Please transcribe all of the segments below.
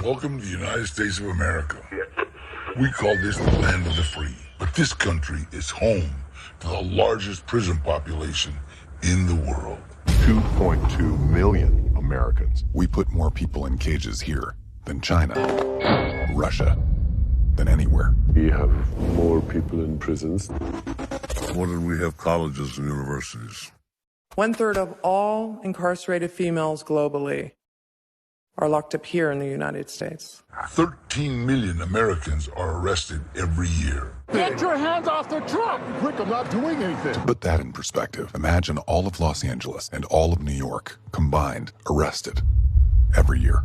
Welcome to the United States of America. We call this the land of the free. But this country is home to the largest prison population in the world. 2.2 million Americans. We put more people in cages here than China, Russia, than anywhere. We have more people in prisons. More than we have colleges and universities. 1/3 of all incarcerated females globally are locked up here in the United States. 13 million Americans are arrested every year. Get your hands off the truck! Quick, I'm not doing anything. To put that in perspective, imagine all of Los Angeles and all of New York combined arrested every year.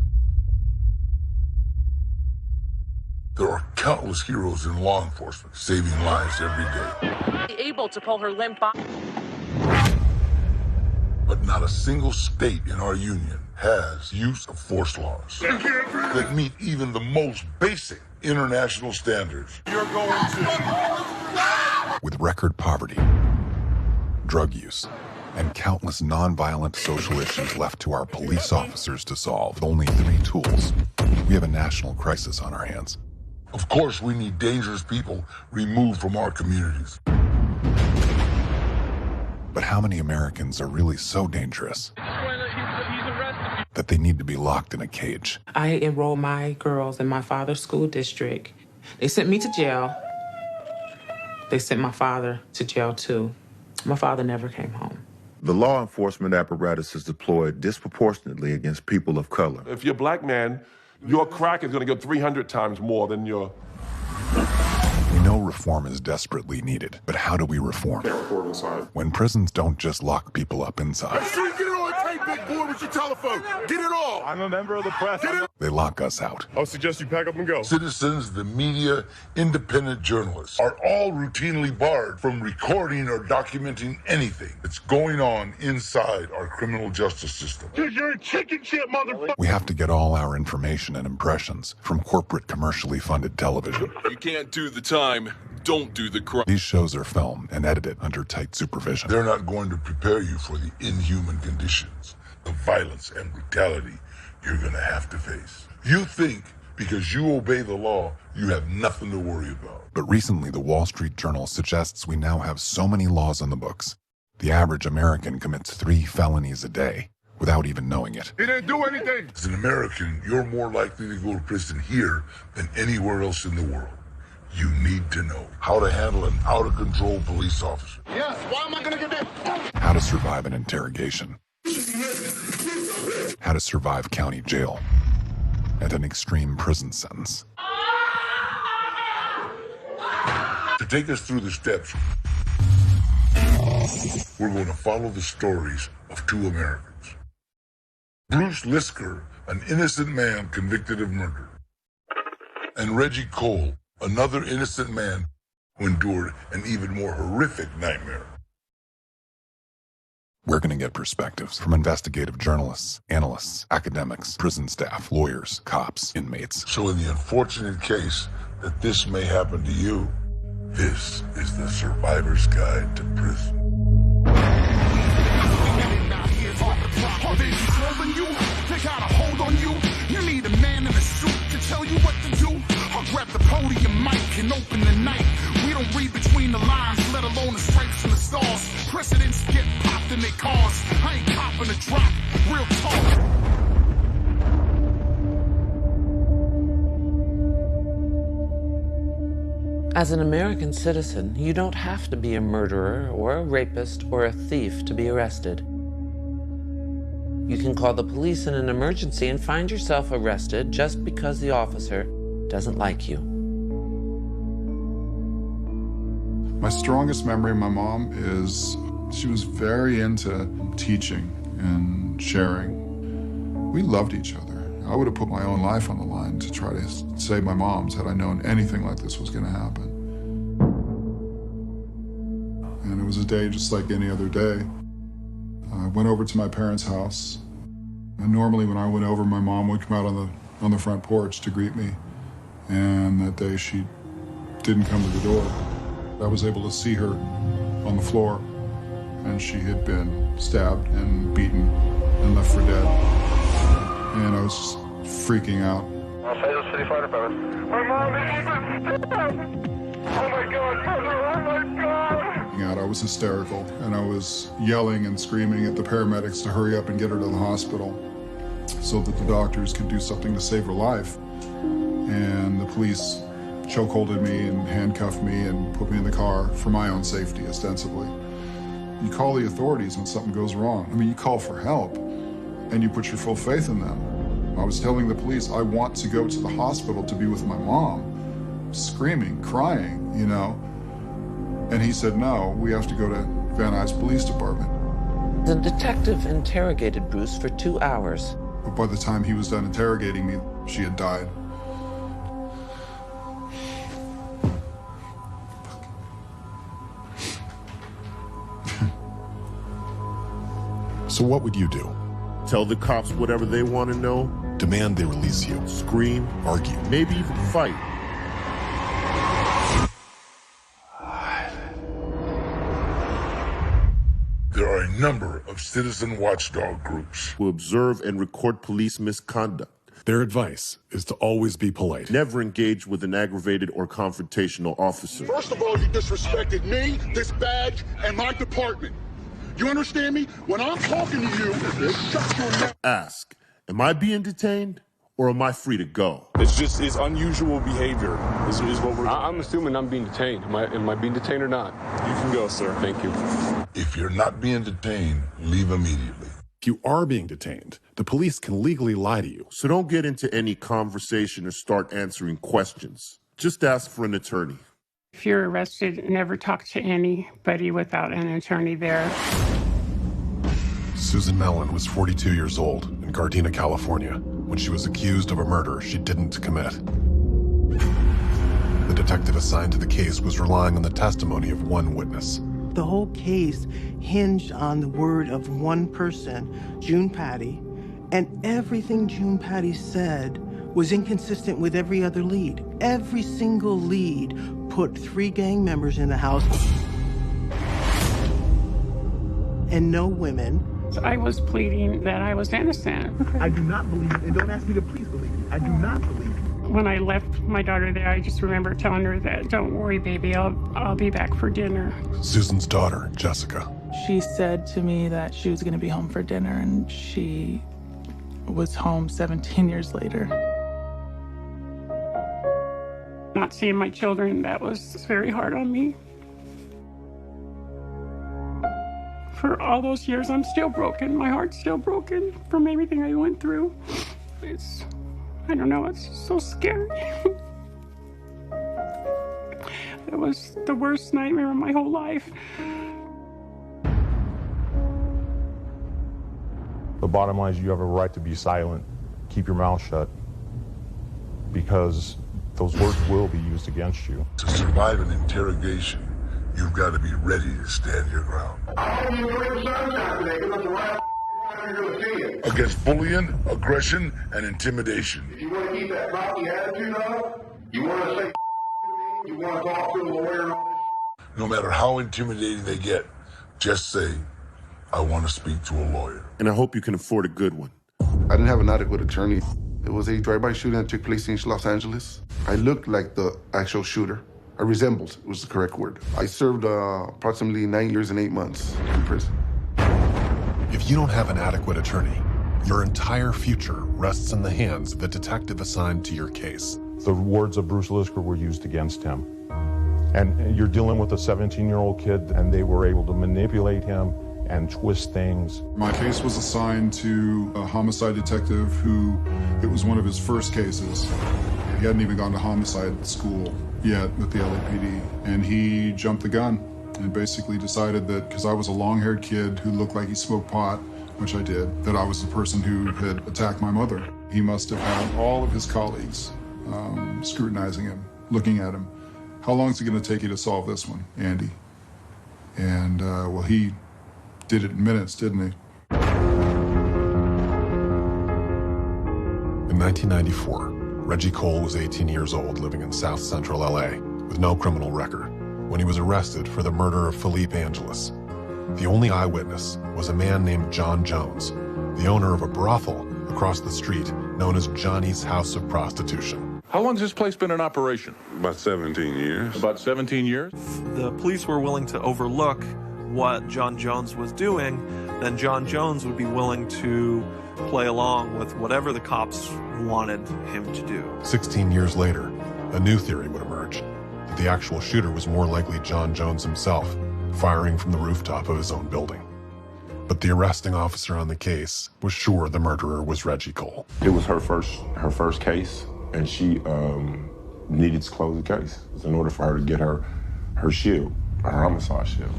There are countless heroes in law enforcement saving lives every day. Able to pull her limp off. But not a single state in our union has use of force laws that meet even the most basic international standards. You're going to... With record poverty, drug use, and countless nonviolent social issues left to our police officers to solve with only 3 tools, we have a national crisis on our hands. Of course, we need dangerous people removed from our communities. But how many Americans are really so dangerous that they need to be locked in a cage? I enrolled my girls in my father's school district. They sent me to jail. They sent my father to jail too. My father never came home. The law enforcement apparatus is deployed disproportionately against people of color. If you're a black man, your crack is going to go 300 times more than your... We know reform is desperately needed, but how do we reform? When prisons don't just lock people up inside. Get it on tape, big boy, with your telephone. Get it all. I'm a member of the press. They lock us out. I would suggest you pack up and go. Citizens, the media, independent journalists are all routinely barred from recording or documenting anything that's going on inside our criminal justice system. You're a chicken shit, motherfucker. We have to get all our information and impressions from corporate commercially funded television. You can't do the time, don't do the crime. These shows are filmed and edited under tight supervision. They're not going to prepare you for the inhuman conditions, the violence and brutality you're going to have to face. You think because you obey the law, you have nothing to worry about. But recently, the Wall Street Journal suggests we now have so many laws on the books. The average American commits 3 felonies a day without even knowing it. He didn't do anything. As an American, you're more likely to go to prison here than anywhere else in the world. You need to know how to handle an out-of-control police officer. Yes, why am I going to get that? How to survive an interrogation. How to survive county jail and an extreme prison sentence. To take us through the steps, we're going to follow the stories of 2 Americans. Bruce Lisker, an innocent man convicted of murder, and Reggie Cole, another innocent man who endured an even more horrific nightmare. We're going to get perspectives from investigative journalists, analysts, academics, prison staff, lawyers, cops, inmates. So in the unfortunate case that this may happen to you, this is the Survivor's Guide to Prison. Are they controlling you? They got a hold on you. You need a man in a suit to tell you what to do. I'll grab the podium mic and open the night. We don't read between the lines, let alone the stripes and the stars. Presidents get popped in their cars. I ain't copping a drop. Real talk. As an American citizen, you don't have to be a murderer or a rapist or a thief to be arrested. You can call the police in an emergency and find yourself arrested just because the officer doesn't like you. My strongest memory of my mom is she was very into teaching and sharing. We loved each other. I would have put my own life on the line to try to save my mom's had I known anything like this was going to happen. And it was a day just like any other day. I went over to my parents' house, and normally when I went over, my mom would come out on the front porch to greet me. And that day she didn't come to the door. I was able to see her on the floor, and she had been stabbed and beaten and left for dead. And I was just freaking out. Los Angeles City Fire Department. My mom is stabbed! Oh my God, mother, oh my God! I was hysterical, and I was yelling and screaming at the paramedics to hurry up and get her to the hospital so that the doctors could do something to save her life. And the police chokeholded me and handcuffed me and put me in the car for my own safety, ostensibly. You call the authorities when something goes wrong. I mean, you call for help, and you put your full faith in them. I was telling the police, I want to go to the hospital to be with my mom, screaming, crying, you know. And he said, no, we have to go to Van Nuys Police Department. The detective interrogated Bruce for 2 hours. But by the time he was done interrogating me, she had died. So what would you do? Tell the cops whatever they want to know. Demand they release you. Scream. Argue. Maybe even fight. There are a number of citizen watchdog groups who observe and record police misconduct. Their advice is to always be polite. Never engage with an aggravated or confrontational officer. First of all, you disrespected me, this badge, and my department. You understand me? When I'm talking to you, shut your mouth. Ask, am I being detained or am I free to go? It's unusual behavior is what we're... I'm assuming I'm being detained. Am I being detained or not? You can go, sir. Thank you. If you're not being detained, leave immediately. If you are being detained, the police can legally lie to you. So don't get into any conversation or start answering questions. Just ask for an attorney. If you're arrested, never talk to anybody without an attorney there. Susan Mellon was 42 years old in Gardena, California, when she was accused of a murder she didn't commit. The detective assigned to the case was relying on the testimony of one witness. The whole case hinged on the word of one person, June Patty, and everything June Patty said was inconsistent with every other lead. Every single lead put 3 gang members in the house and no women. I was pleading that I was innocent. Okay. I do not believe it, and don't ask me to please believe it. I do not believe it. When I left my daughter there, I just remember telling her that, don't worry, baby, I'll be back for dinner. Susan's daughter, Jessica. She said to me that she was going to be home for dinner, and she was home 17 years later. Not seeing my children, that was very hard on me. For all those years, I'm still broken. My heart's still broken from everything I went through. I don't know, it's so scary. It was the worst nightmare of my whole life. The bottom line is you have a right to be silent. Keep your mouth shut, because those words will be used against you. To survive an interrogation, you've got to be ready to stand your ground. Against bullying, aggression, and intimidation. If you want to keep that rocky attitude up, you want to say you want to talk to a lawyer. No matter how intimidating they get, just say, I want to speak to a lawyer. And I hope you can afford a good one. I didn't have an adequate attorney. It was a drive-by shooting that took place in Los Angeles. I looked like the actual shooter. I resembled, was the correct word. I served approximately 9 years and 8 months in prison. If you don't have an adequate attorney, your entire future rests in the hands of the detective assigned to your case. The words of Bruce Lisker were used against him. And you're dealing with a 17-year-old kid, and they were able to manipulate him and twist things. My case was assigned to a homicide detective who, it was one of his first cases. He hadn't even gone to homicide school yet with the LAPD. And he jumped the gun and basically decided that because I was a long-haired kid who looked like he smoked pot, which I did, that I was the person who had attacked my mother. He must have had all of his colleagues scrutinizing him, looking at him. How long is it going to take you to solve this one, Andy? And, well, he did it in minutes, didn't he? In 1994, Reggie Cole was 18 years old, living in South Central LA, with no criminal record, when he was arrested for the murder of Philippe Angeles. The only eyewitness was a man named John Jones, the owner of a brothel across the street known as Johnny's House of Prostitution. How long has this place been in operation? About 17 years. About 17 years? The police were willing to overlook what John Jones was doing, then John Jones would be willing to play along with whatever the cops wanted him to do. 16 years later, a new theory would emerge, that the actual shooter was more likely John Jones himself, firing from the rooftop of his own building. But the arresting officer on the case was sure the murderer was Reggie Cole. It was her first case, and she needed to close the case in order for her to get her shield, her homicide shield.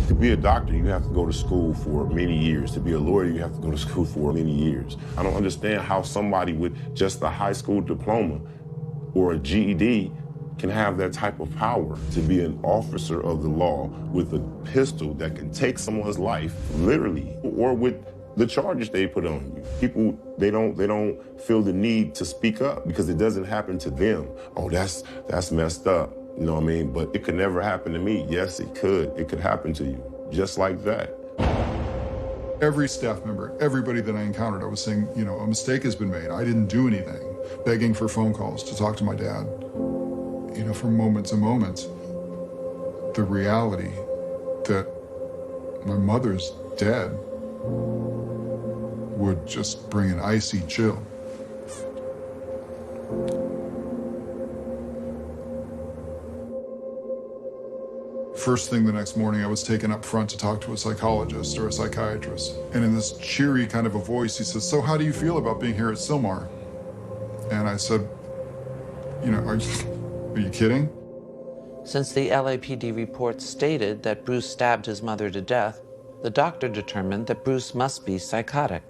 To be a doctor, you have to go to school for many years. To be a lawyer, you have to go to school for many years. I don't understand how somebody with just a high school diploma or a GED can have that type of power to be an officer of the law with a pistol that can take someone's life, literally, or with the charges they put on you. People, they don't feel the need to speak up because it doesn't happen to them. Oh, that's messed up. You know what I mean? But it could never happen to me. Yes, it could. It could happen to you, just like that. Every staff member, everybody that I encountered, I was saying, you know, a mistake has been made. I didn't do anything. Begging for phone calls to talk to my dad. You know, from moment to moment, the reality that my mother's dead would just bring an icy chill. First thing the next morning, I was taken up front to talk to a psychologist or a psychiatrist. And in this cheery kind of a voice, he says, "So how do you feel about being here at Sylmar?" And I said, you know, are you kidding? Since the LAPD report stated that Bruce stabbed his mother to death, the doctor determined that Bruce must be psychotic.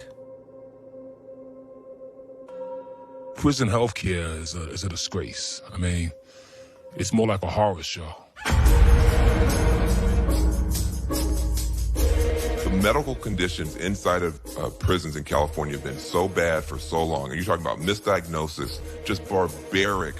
Prison healthcare is a disgrace. I mean, it's more like a horror show. The medical conditions inside of prisons in California have been so bad for so long. And you're talking about misdiagnosis, just barbaric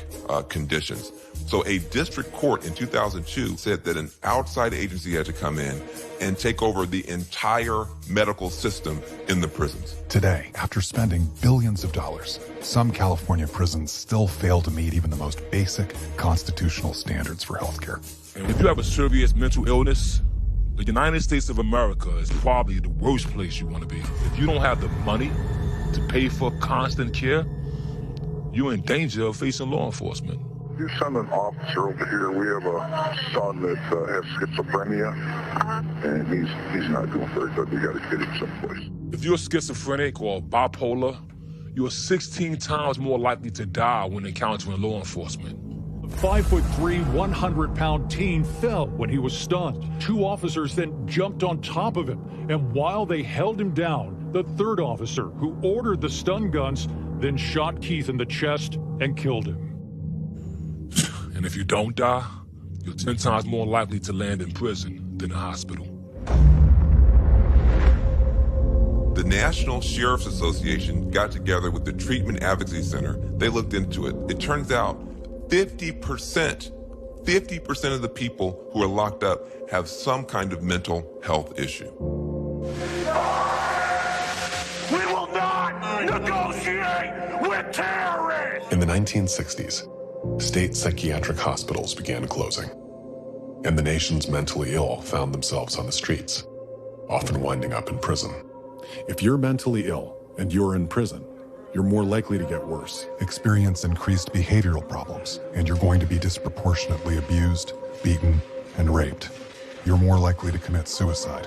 conditions. So a district court in 2002 said that an outside agency had to come in and take over the entire medical system in the prisons. Today, after spending billions of dollars, some California prisons still fail to meet even the most basic constitutional standards for healthcare. If you have a serious mental illness, the United States of America is probably the worst place you want to be. If you don't have the money to pay for constant care, you're in danger of facing law enforcement. You send an officer over here. We have a son that has schizophrenia, and he's not doing very good. We got to get him someplace. If you're schizophrenic or bipolar, you're 16 times more likely to die when encountering law enforcement. The 5'3", 100-pound teen fell when he was stunned. Two officers then jumped on top of him, and while they held him down, the third officer, who ordered the stun guns, then shot Keith in the chest and killed him. And if you don't die, you're 10 times more likely to land in prison than a hospital. The National Sheriff's Association got together with the Treatment Advocacy Center. They looked into it. It turns out 50% of the people who are locked up have some kind of mental health issue. We will not negotiate with terrorists! In the 1960s, state psychiatric hospitals began closing, and the nation's mentally ill found themselves on the streets, often winding up in prison. If you're mentally ill and you're in prison, you're more likely to get worse, experience increased behavioral problems, and you're going to be disproportionately abused, beaten, and raped. You're more likely to commit suicide,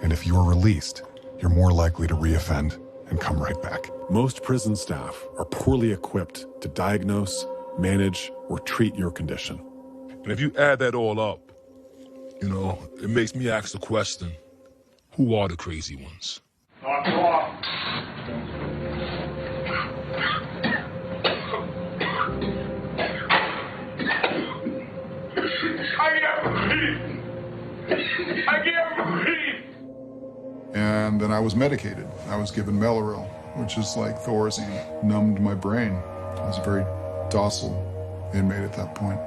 and if you're released, you're more likely to reoffend and come right back. Most prison staff are poorly equipped to diagnose, manage, or treat your condition. And if you add that all up, you know, it makes me ask the question, who are the crazy ones? And then I was medicated. I was given Mellaril, which is like Thorazine, numbed my brain. I was a very docile inmate at that point.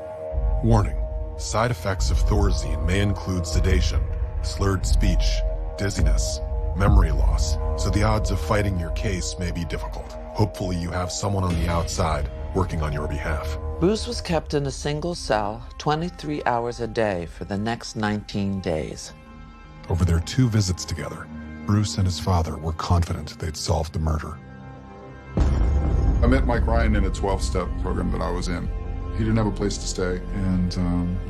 Warning, side effects of Thorazine may include sedation, slurred speech, dizziness, memory loss, so the odds of fighting your case may be difficult. Hopefully you have someone on the outside working on your behalf. Bruce was kept in a single cell 23 hours a day for the next 19 days. Over their 2 visits together, Bruce and his father were confident they'd solved the murder. I met Mike Ryan in a 12-step program that I was in. He didn't have a place to stay, and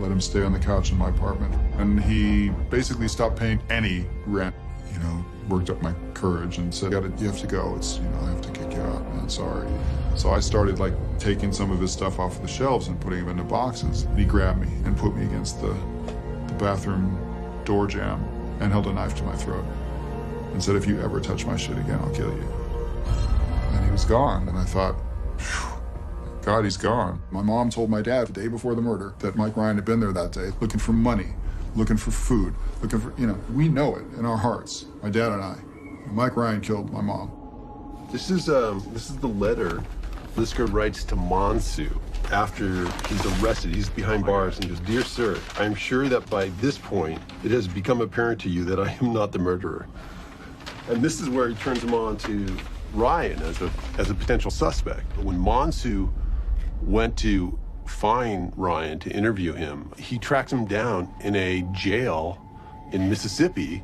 let him stay on the couch in my apartment. And he basically stopped paying any rent, you know, worked up my courage and said, you have to go. It's, you know, I have to kick you out, man, sorry. So I started like taking some of his stuff off the shelves and putting them into boxes. And he grabbed me and put me against the bathroom door jamb and held a knife to my throat and said, if you ever touch my shit again, I'll kill you. And he was gone, and I thought, God, he's gone. My mom told my dad the day before the murder that Mike Ryan had been there that day looking for money, looking for food, looking for, you know, we know it in our hearts, my dad and I. Mike Ryan killed my mom. This is the letter Lisker writes to Monsu after he's arrested. He's behind bars and goes, Dear Sir, I'm sure that by this point it has become apparent to you that I am not the murderer. And this is where he turns him on to Ryan as a potential suspect. When Monsu went to find Ryan to interview him, he tracks him down in a jail in Mississippi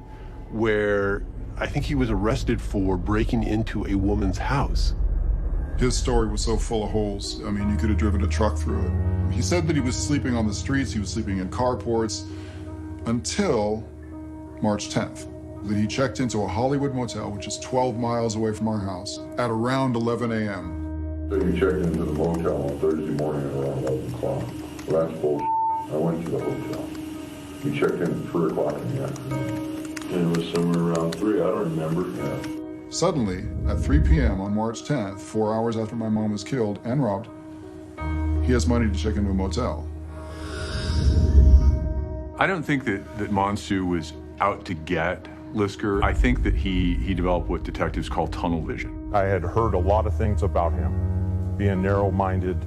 where I think he was arrested for breaking into a woman's house. His story was so full of holes. I mean, you could have driven a truck through it. He said that he was sleeping on the streets, he was sleeping in carports, until March 10th, that he checked into a Hollywood motel, which is 12 miles away from our house, at around 11 a.m. So you checked into the motel on Thursday morning at around 11 o'clock. Well, that's bullshit. I went to the hotel. You checked in at 3 o'clock in the afternoon. And it was somewhere around 3, I don't remember. Yeah. Suddenly, at 3 p.m. on March 10th, 4 hours after my mom was killed and robbed, he has money to check into a motel. I don't think that Monsu was out to get Lisker. I think that he developed what detectives call tunnel vision. I had heard a lot of things about him, being narrow-minded.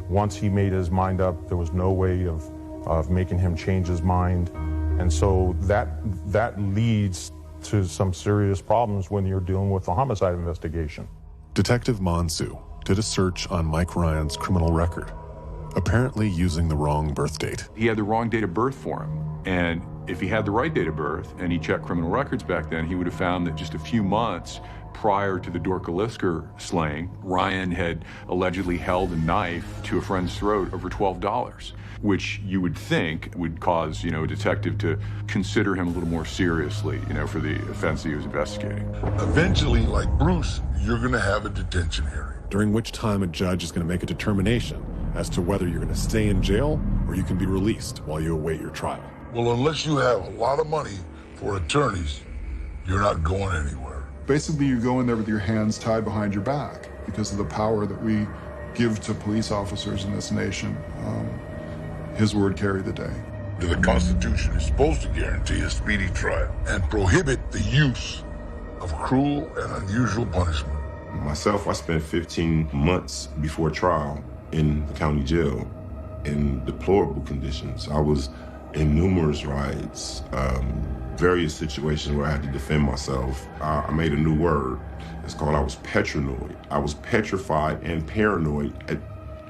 Once he made his mind up, there was no way of making him change his mind. And so that leads to some serious problems when you're dealing with a homicide investigation. Detective Monsu did a search on Mike Ryan's criminal record, apparently using the wrong birth date. He had the wrong date of birth for him. And if he had the right date of birth and he checked criminal records back then, he would have found that just a few months prior to the Dorka Lisker slaying, Ryan had allegedly held a knife to a friend's throat over $12, which you would think would cause, a detective to consider him a little more seriously, for the offense he was investigating. Eventually, like Bruce, you're going to have a detention hearing, during which time a judge is going to make a determination as to whether you're going to stay in jail or you can be released while you await your trial. Well, unless you have a lot of money for attorneys, you're not going anywhere. Basically, you go in there with your hands tied behind your back because of the power that we give to police officers in this nation. His word carried the day. The Constitution is supposed to guarantee a speedy trial and prohibit the use of cruel and unusual punishment. Myself, I spent 15 months before trial in the county jail in deplorable conditions. I was in numerous riots, various situations where I had to defend myself. I made a new word. It's called I was petranoid. I was petrified and paranoid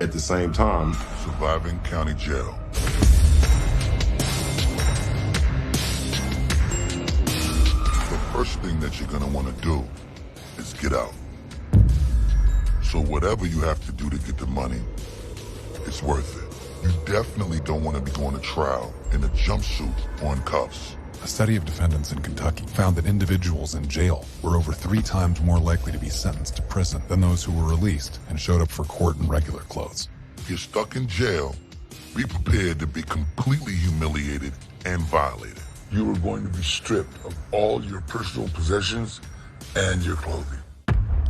at the same time. Surviving county jail. The first thing that you're gonna wanna do is get out. So whatever you have to do to get the money, it's worth it. You definitely don't want to be going to trial in a jumpsuit or in cuffs. A study of defendants in Kentucky found that individuals in jail were over 3 times more likely to be sentenced to prison than those who were released and showed up for court in regular clothes. If you're stuck in jail, be prepared to be completely humiliated and violated. You are going to be stripped of all your personal possessions and your clothing.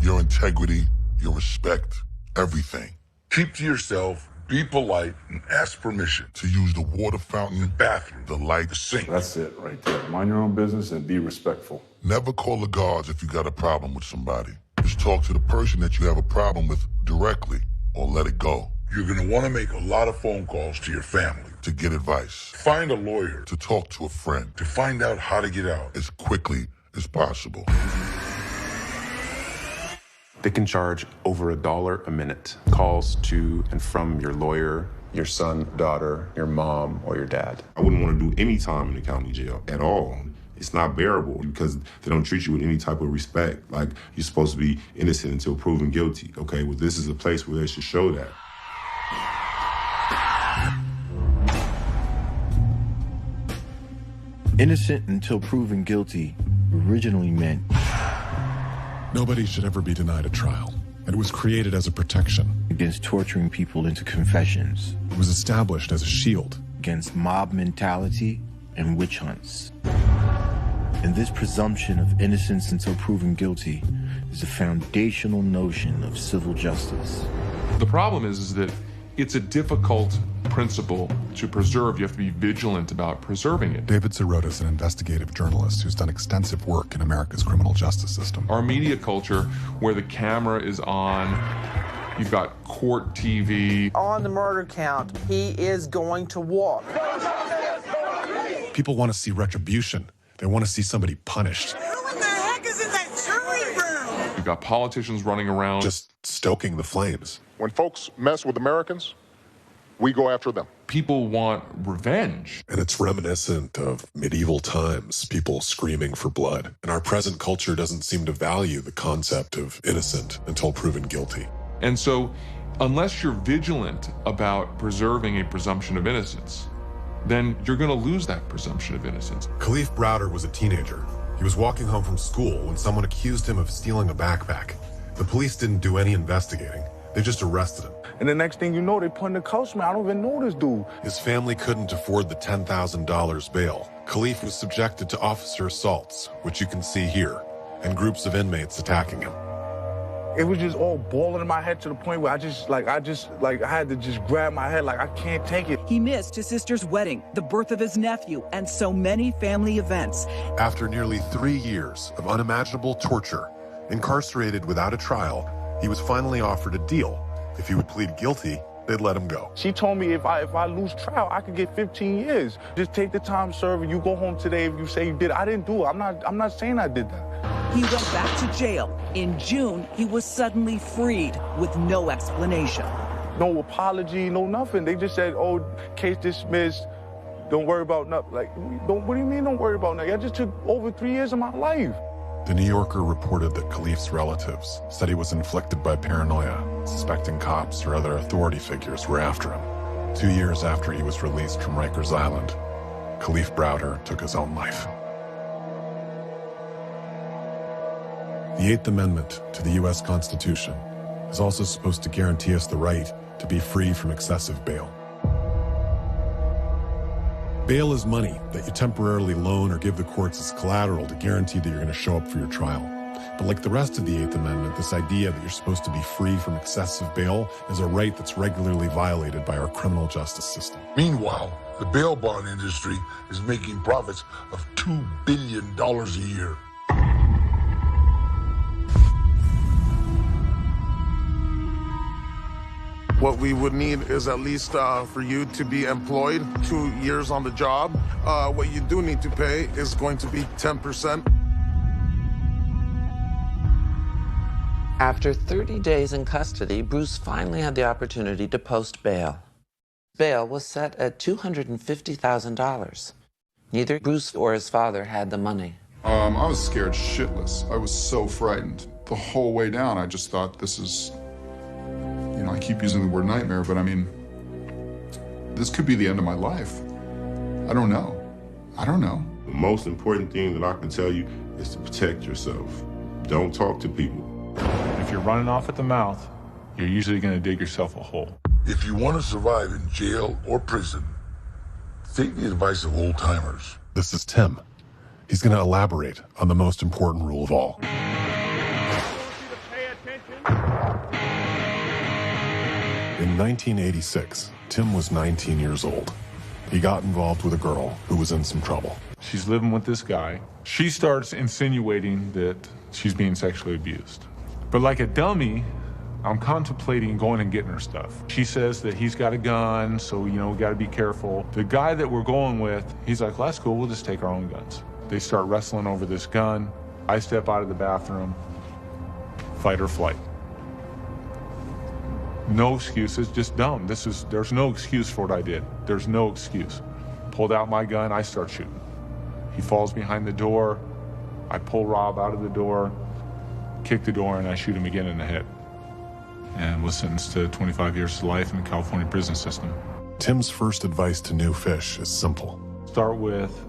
Your integrity, your respect, everything. Keep to yourself. Be polite and ask permission to use the water fountain, bathroom, the light, the sink. That's it right there. Mind your own business and be respectful. Never call the guards if you got a problem with somebody. Just talk to the person that you have a problem with directly or let it go. You're going to want to make a lot of phone calls to your family to get advice. Find a lawyer to talk to a friend to find out how to get out as quickly as possible. They can charge over $1 a minute. Calls to and from your lawyer, your son, daughter, your mom, or your dad. I wouldn't want to do any time in the county jail at all. It's not bearable because they don't treat you with any type of respect. Like, you're supposed to be innocent until proven guilty, okay? Well, this is a place where they should show that. Innocent until proven guilty originally meant nobody should ever be denied a trial. It was created as a protection against torturing people into confessions. It was established as a shield against mob mentality and witch hunts. And this presumption of innocence until proven guilty is a foundational notion of civil justice. The problem is that it's a difficult principle to preserve. You have to be vigilant about preserving it. David Sirota is an investigative journalist who's done extensive work in America's criminal justice system. Our media culture, where the camera is on, you've got court TV. On the murder count, he is going to walk. People want to see retribution. They want to see somebody punished. Who in the heck is in that jury room? You've got politicians running around. Just stoking the flames. When folks mess with Americans, we go after them. People want revenge. And it's reminiscent of medieval times, people screaming for blood. And our present culture doesn't seem to value the concept of innocent until proven guilty. And so, unless you're vigilant about preserving a presumption of innocence, then you're going to lose that presumption of innocence. Khalif Browder was a teenager. He was walking home from school when someone accused him of stealing a backpack. The police didn't do any investigating. They just arrested him. And the next thing you know, they put in the coach, man. I don't even know this dude. His family couldn't afford the $10,000 bail. Khalif was subjected to officer assaults, which you can see here, and groups of inmates attacking him. It was just all boiling in my head to the point where I had to just grab my head, like, I can't take it. He missed his sister's wedding, the birth of his nephew, and so many family events. After nearly 3 years of unimaginable torture, incarcerated without a trial, he was finally offered a deal. If he would plead guilty, they'd let him go. She told me if I lose trial, I could get 15 years. Just take the time served and you go home today if you say you did. I didn't do it. I'm not saying I did that. He went back to jail. In June, he was suddenly freed with no explanation. No apology, no nothing. They just said, oh, case dismissed. Don't worry about nothing. Like, what do you mean don't worry about nothing? I just took over 3 years of my life. The New Yorker reported that Khalif's relatives said he was inflicted by paranoia, suspecting cops or other authority figures were after him. 2 years after he was released from Rikers Island, Khalif Browder took his own life. The Eighth Amendment to the U.S. Constitution is also supposed to guarantee us the right to be free from excessive bail. Bail is money that you temporarily loan or give the courts as collateral to guarantee that you're going to show up for your trial. But like the rest of the Eighth Amendment, this idea that you're supposed to be free from excessive bail is a right that's regularly violated by our criminal justice system. Meanwhile, the bail bond industry is making profits of $2 billion a year. What we would need is at least for you to be employed 2 years on the job. What you do need to pay is going to be 10%. After 30 days in custody, Bruce finally had the opportunity to post bail. Bail was set at $250,000. Neither Bruce or his father had the money. I was scared shitless. I was so frightened. The whole way down, I just thought, this is... You know, I keep using the word nightmare, but I mean, this could be the end of my life. I don't know. I don't know. The most important thing that I can tell you is to protect yourself. Don't talk to people. If you're running off at the mouth, you're usually going to dig yourself a hole. If you want to survive in jail or prison, take the advice of old-timers. This is Tim. He's going to elaborate on the most important rule of all. In 1986, Tim was 19 years old. He got involved with a girl who was in some trouble. She's living with this guy. She starts insinuating that she's being sexually abused. But like a dummy, I'm contemplating going and getting her stuff. She says that he's got a gun, so, you know, we gotta be careful. The guy that we're going with, he's like, well, that's cool, we'll just take our own guns. They start wrestling over this gun. I step out of the bathroom, fight or flight. No excuses, just dumb. There's no excuse for what I did. There's no excuse. Pulled out my gun, I start shooting. He falls behind the door. I pull Rob out of the door, kick the door, and I shoot him again in the head. And was sentenced to 25 years to life in the California prison system. Tim's first advice to new fish is simple. Start with,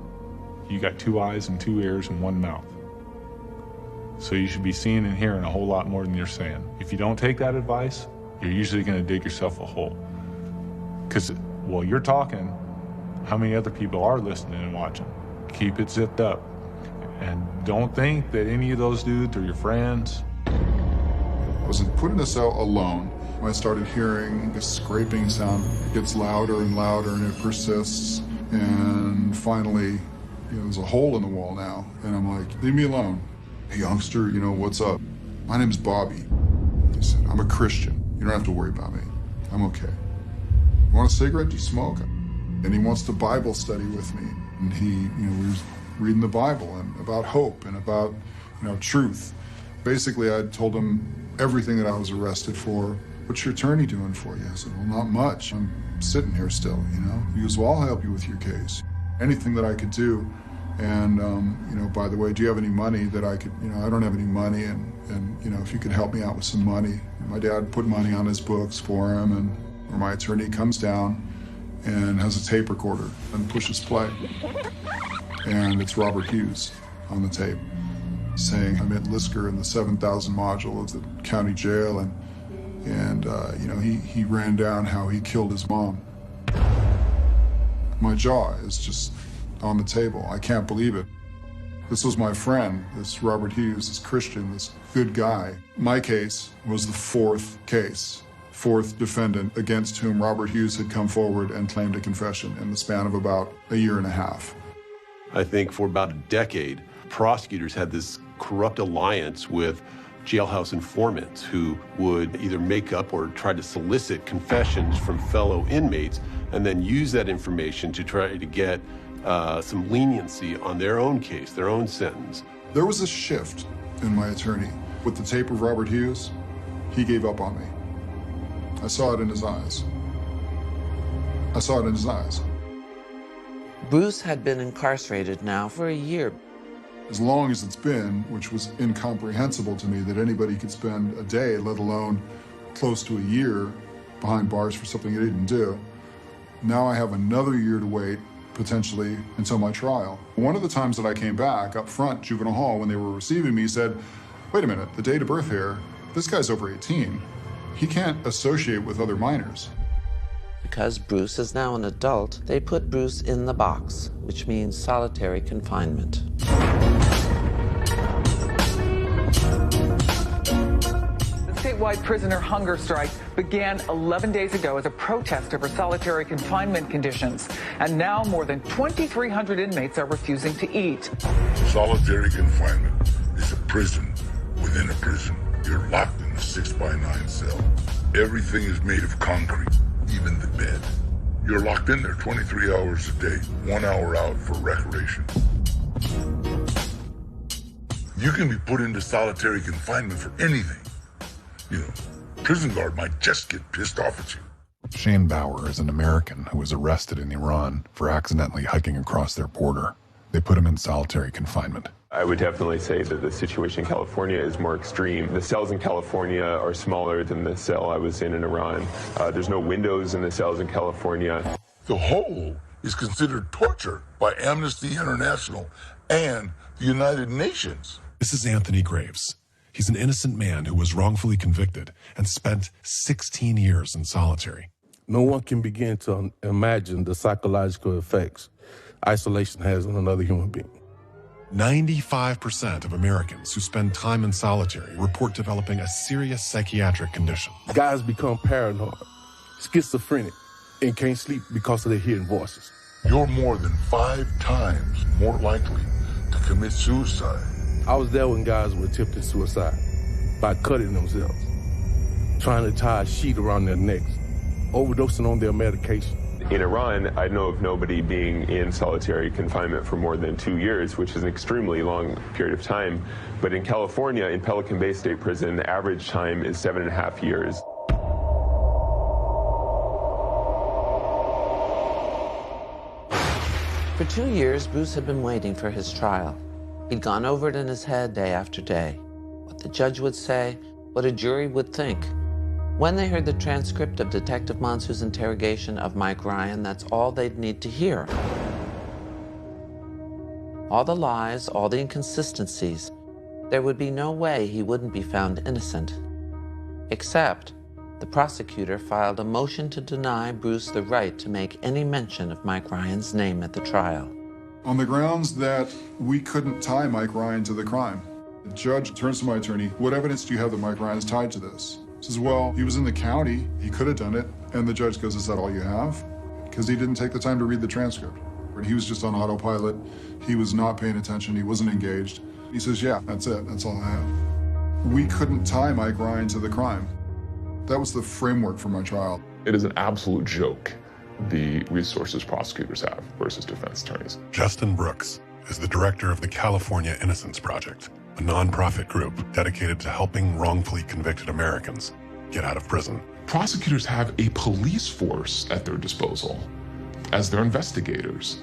you got 2 eyes and 2 ears and 1 mouth. So you should be seeing and hearing a whole lot more than you're saying. If you don't take that advice, you're usually going to dig yourself a hole. Because while you're talking, how many other people are listening and watching? Keep it zipped up. And don't think that any of those dudes are your friends. I was put in a cell alone. I started hearing a scraping sound. It gets louder and louder, and it persists. And finally, there's a hole in the wall now. And I'm like, leave me alone. Hey, youngster, what's up? My name's Bobby. He said, I'm a Christian. You don't have to worry about me. I'm okay. You want a cigarette? Do you smoke? And he wants to Bible study with me. And he, we was reading the Bible and about hope and about, truth. Basically, I told him everything that I was arrested for. What's your attorney doing for you? I said, well, not much. I'm sitting here still, He goes, well, I'll help you with your case. Anything that I could do. And, by the way, do you have any money that I could, I don't have any money. And if you could help me out with some money. My dad put money on his books for him. And my attorney comes down and has a tape recorder and pushes play. And it's Robert Hughes on the tape saying, I met Lisker in the 7,000 module of the county jail, and he ran down how he killed his mom. My jaw is just on the table. I can't believe it. This was my friend, this Robert Hughes, this Christian, this good guy. My case was the 4th case, 4th defendant against whom Robert Hughes had come forward and claimed a confession in the span of about a year and a half. I think for about a decade, prosecutors had this corrupt alliance with jailhouse informants who would either make up or try to solicit confessions from fellow inmates and then use that information to try to get some leniency on their own case, their own sentence. There was a shift in my attorney. With the tape of Robert Hughes, he gave up on me. I saw it in his eyes. I saw it in his eyes. Bruce had been incarcerated now for a year. As long as it's been, which was incomprehensible to me that anybody could spend a day, let alone close to a year, behind bars for something they didn't do. Now I have another year to wait, potentially, until my trial. One of the times that I came back up front, juvenile hall, when they were receiving me, said, wait a minute, the date of birth here, this guy's over 18. He can't associate with other minors. Because Bruce is now an adult, they put Bruce in the box, which means solitary confinement. The statewide prisoner hunger strike began 11 days ago as a protest over solitary confinement conditions. And now more than 2,300 inmates are refusing to eat. Solitary confinement is a prison within a prison. You're locked in a 6x9 cell. Everything is made of concrete, even the bed. You're locked in there 23 hours a day, 1 hour out for recreation. You can be put into solitary confinement for anything. Prison guard might just get pissed off at you. Shane Bauer is an American who was arrested in Iran for accidentally hiking across their border. They put him in solitary confinement. I would definitely say that the situation in California is more extreme. The cells in California are smaller than the cell I was in Iran. There's no windows in the cells in California. The whole is considered torture by Amnesty International and the United Nations. This is Anthony Graves. He's an innocent man who was wrongfully convicted and spent 16 years in solitary. No one can begin to imagine the psychological effects isolation has on another human being. 95% of Americans who spend time in solitary report developing a serious psychiatric condition. Guys become paranoid, schizophrenic, and can't sleep because of their hearing voices. You're more than 5 times more likely to commit suicide. I was there when guys were attempting suicide by cutting themselves, trying to tie a sheet around their necks, overdosing on their medication. In Iran, I know of nobody being in solitary confinement for more than 2 years, which is an extremely long period of time. But in California, in Pelican Bay State Prison, the average time is 7.5 years. For 2 years, Bruce had been waiting for his trial. He'd gone over it in his head day after day. What the judge would say, what a jury would think. When they heard the transcript of Detective Mansu's interrogation of Mike Ryan, that's all they'd need to hear. All the lies, all the inconsistencies, there would be no way he wouldn't be found innocent. Except, the prosecutor filed a motion to deny Bruce the right to make any mention of Mike Ryan's name at the trial. On the grounds that we couldn't tie Mike Ryan to the crime. The judge turns to my attorney, what evidence do you have that Mike Ryan is tied to this? He says, well, he was in the county, he could have done it. And the judge goes, is that all you have? Because he didn't take the time to read the transcript. He was just on autopilot. He was not paying attention. He wasn't engaged. He says, yeah, that's it. That's all I have. We couldn't tie Mike Ryan to the crime. That was the framework for my trial. It is an absolute joke, the resources prosecutors have versus defense attorneys. Justin Brooks is the director of the California Innocence Project, a nonprofit group dedicated to helping wrongfully convicted Americans get out of prison. Prosecutors have a police force at their disposal as their investigators.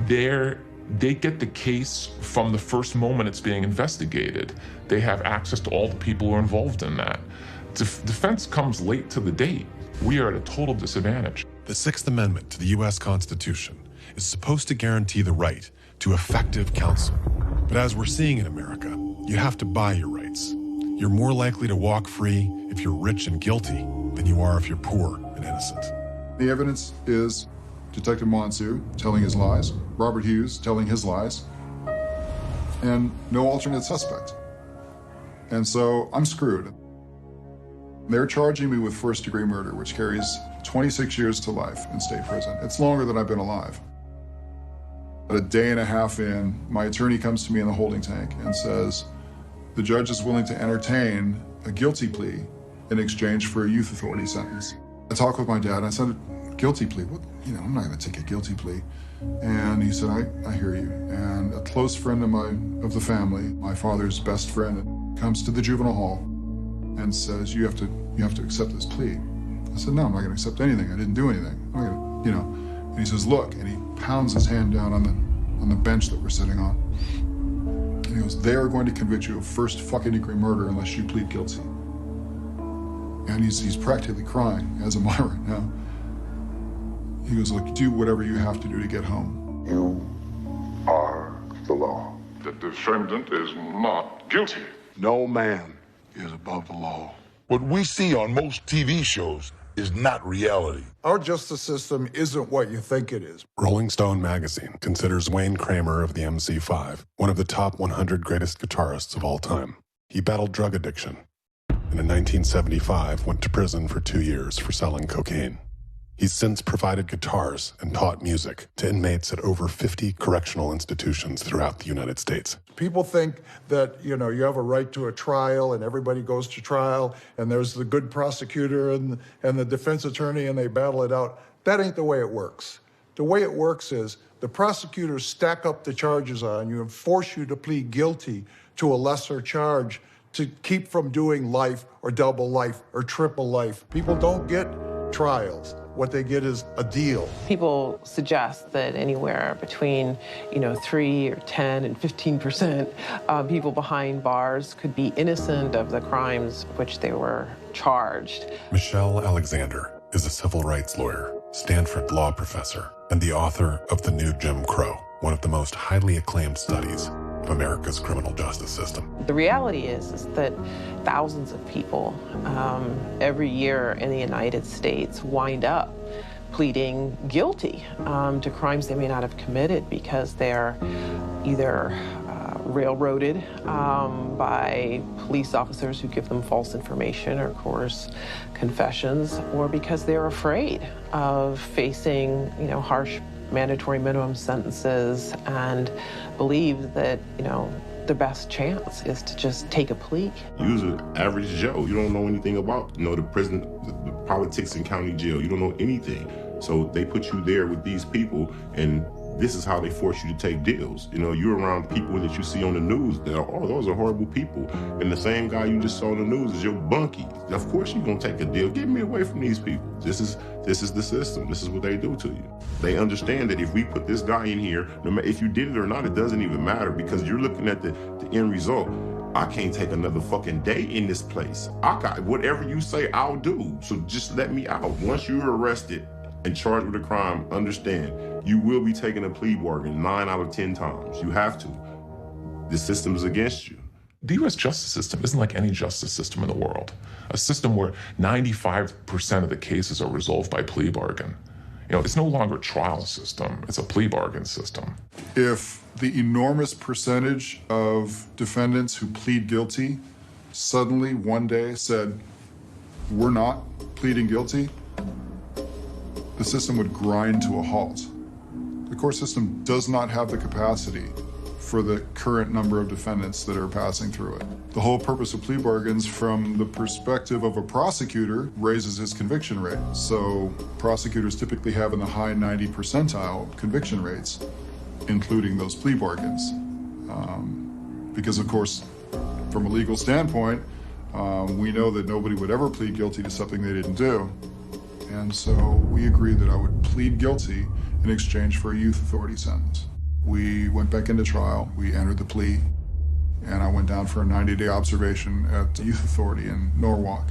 They get the case from the first moment it's being investigated. They have access to all the people who are involved in that. Defense comes late to the date. We are at a total disadvantage. The Sixth Amendment to the U.S. Constitution is supposed to guarantee the right to effective counsel. But as we're seeing in America, you have to buy your rights. You're more likely to walk free if you're rich and guilty than you are if you're poor and innocent. The evidence is Detective Mansu telling his lies, Robert Hughes telling his lies, and no alternate suspect. And so I'm screwed. They're charging me with first-degree murder, which carries 26 years to life in state prison. It's longer than I've been alive. At a day and a half in, my attorney comes to me in the holding tank and says, the judge is willing to entertain a guilty plea in exchange for a youth authority sentence. I talked with my dad, and I said, guilty plea? What? You know, I'm not gonna take a guilty plea. And he said, I hear you. And a close friend of the family, my father's best friend, comes to the juvenile hall and says, you have to accept this plea. I said, no, I'm not gonna accept anything. I didn't do anything. I'm not gonna, you know. And he says, look, and he pounds his hand down on the bench that we're sitting on. And he goes, they are going to convict you of first fucking degree murder unless you plead guilty. And he's practically crying, as am I right now. He goes, look, do whatever you have to do to get home. You are the law. The defendant is not guilty. No man is above the law. What we see on most TV shows is not reality. Our justice system isn't what you think it is. Rolling Stone magazine considers Wayne Kramer of the MC5 one of the top 100 greatest guitarists of all time. He battled drug addiction, and in 1975 went to prison for 2 years for selling cocaine. He's since provided guitars and taught music to inmates at over 50 correctional institutions throughout the United States. People think that, you know, you have a right to a trial and everybody goes to trial and there's the good prosecutor and the defense attorney and they battle it out. That ain't the way it works. The way it works is the prosecutors stack up the charges on you and force you to plead guilty to a lesser charge to keep from doing life or double life or triple life. People don't get trials. What they get is a deal. People suggest that anywhere between, 3 or 10 and 15% people behind bars could be innocent of the crimes which they were charged. Michelle Alexander is a civil rights lawyer, Stanford law professor, and the author of The New Jim Crow, one of the most highly acclaimed studies of America's criminal justice system. The reality is that thousands of people every year in the United States wind up pleading guilty to crimes they may not have committed because they're either railroaded by police officers who give them false information or coerce confessions, or because they're afraid of facing, harsh mandatory minimum sentences and believe that, the best chance is to just take a plea. You're an average Joe. You don't know anything about, the prison, the politics in county jail. You don't know anything. So they put you there with these people, and this is how they force you to take deals. You know, you're around people that you see on the news that are, oh, those are horrible people. And the same guy you just saw on the news is your bunkie. Of course you're gonna take a deal. Get me away from these people. This is the system. This is what they do to you. They understand that if we put this guy in here, no matter if you did it or not, it doesn't even matter, because you're looking at the end result. I can't take another fucking day in this place. I got whatever you say, I'll do. So just let me out. Once you're arrested and charged with a crime, understand, you will be taking a plea bargain 9 out of 10 times. You have to. The system is against you. The U.S. justice system isn't like any justice system in the world. A system where 95% of the cases are resolved by plea bargain. You know, it's no longer a trial system, it's a plea bargain system. If the enormous percentage of defendants who plead guilty suddenly one day said, we're not pleading guilty, the system would grind to a halt. The court system does not have the capacity for the current number of defendants that are passing through it. The whole purpose of plea bargains from the perspective of a prosecutor raises his conviction rate. So prosecutors typically have in the high 90 percentile conviction rates, including those plea bargains. Because of course, from a legal standpoint, we know that nobody would ever plead guilty to something they didn't do. And so we agreed that I would plead guilty in exchange for a youth authority sentence. We went back into trial, we entered the plea, and I went down for a 90-day observation at the youth authority in Norwalk.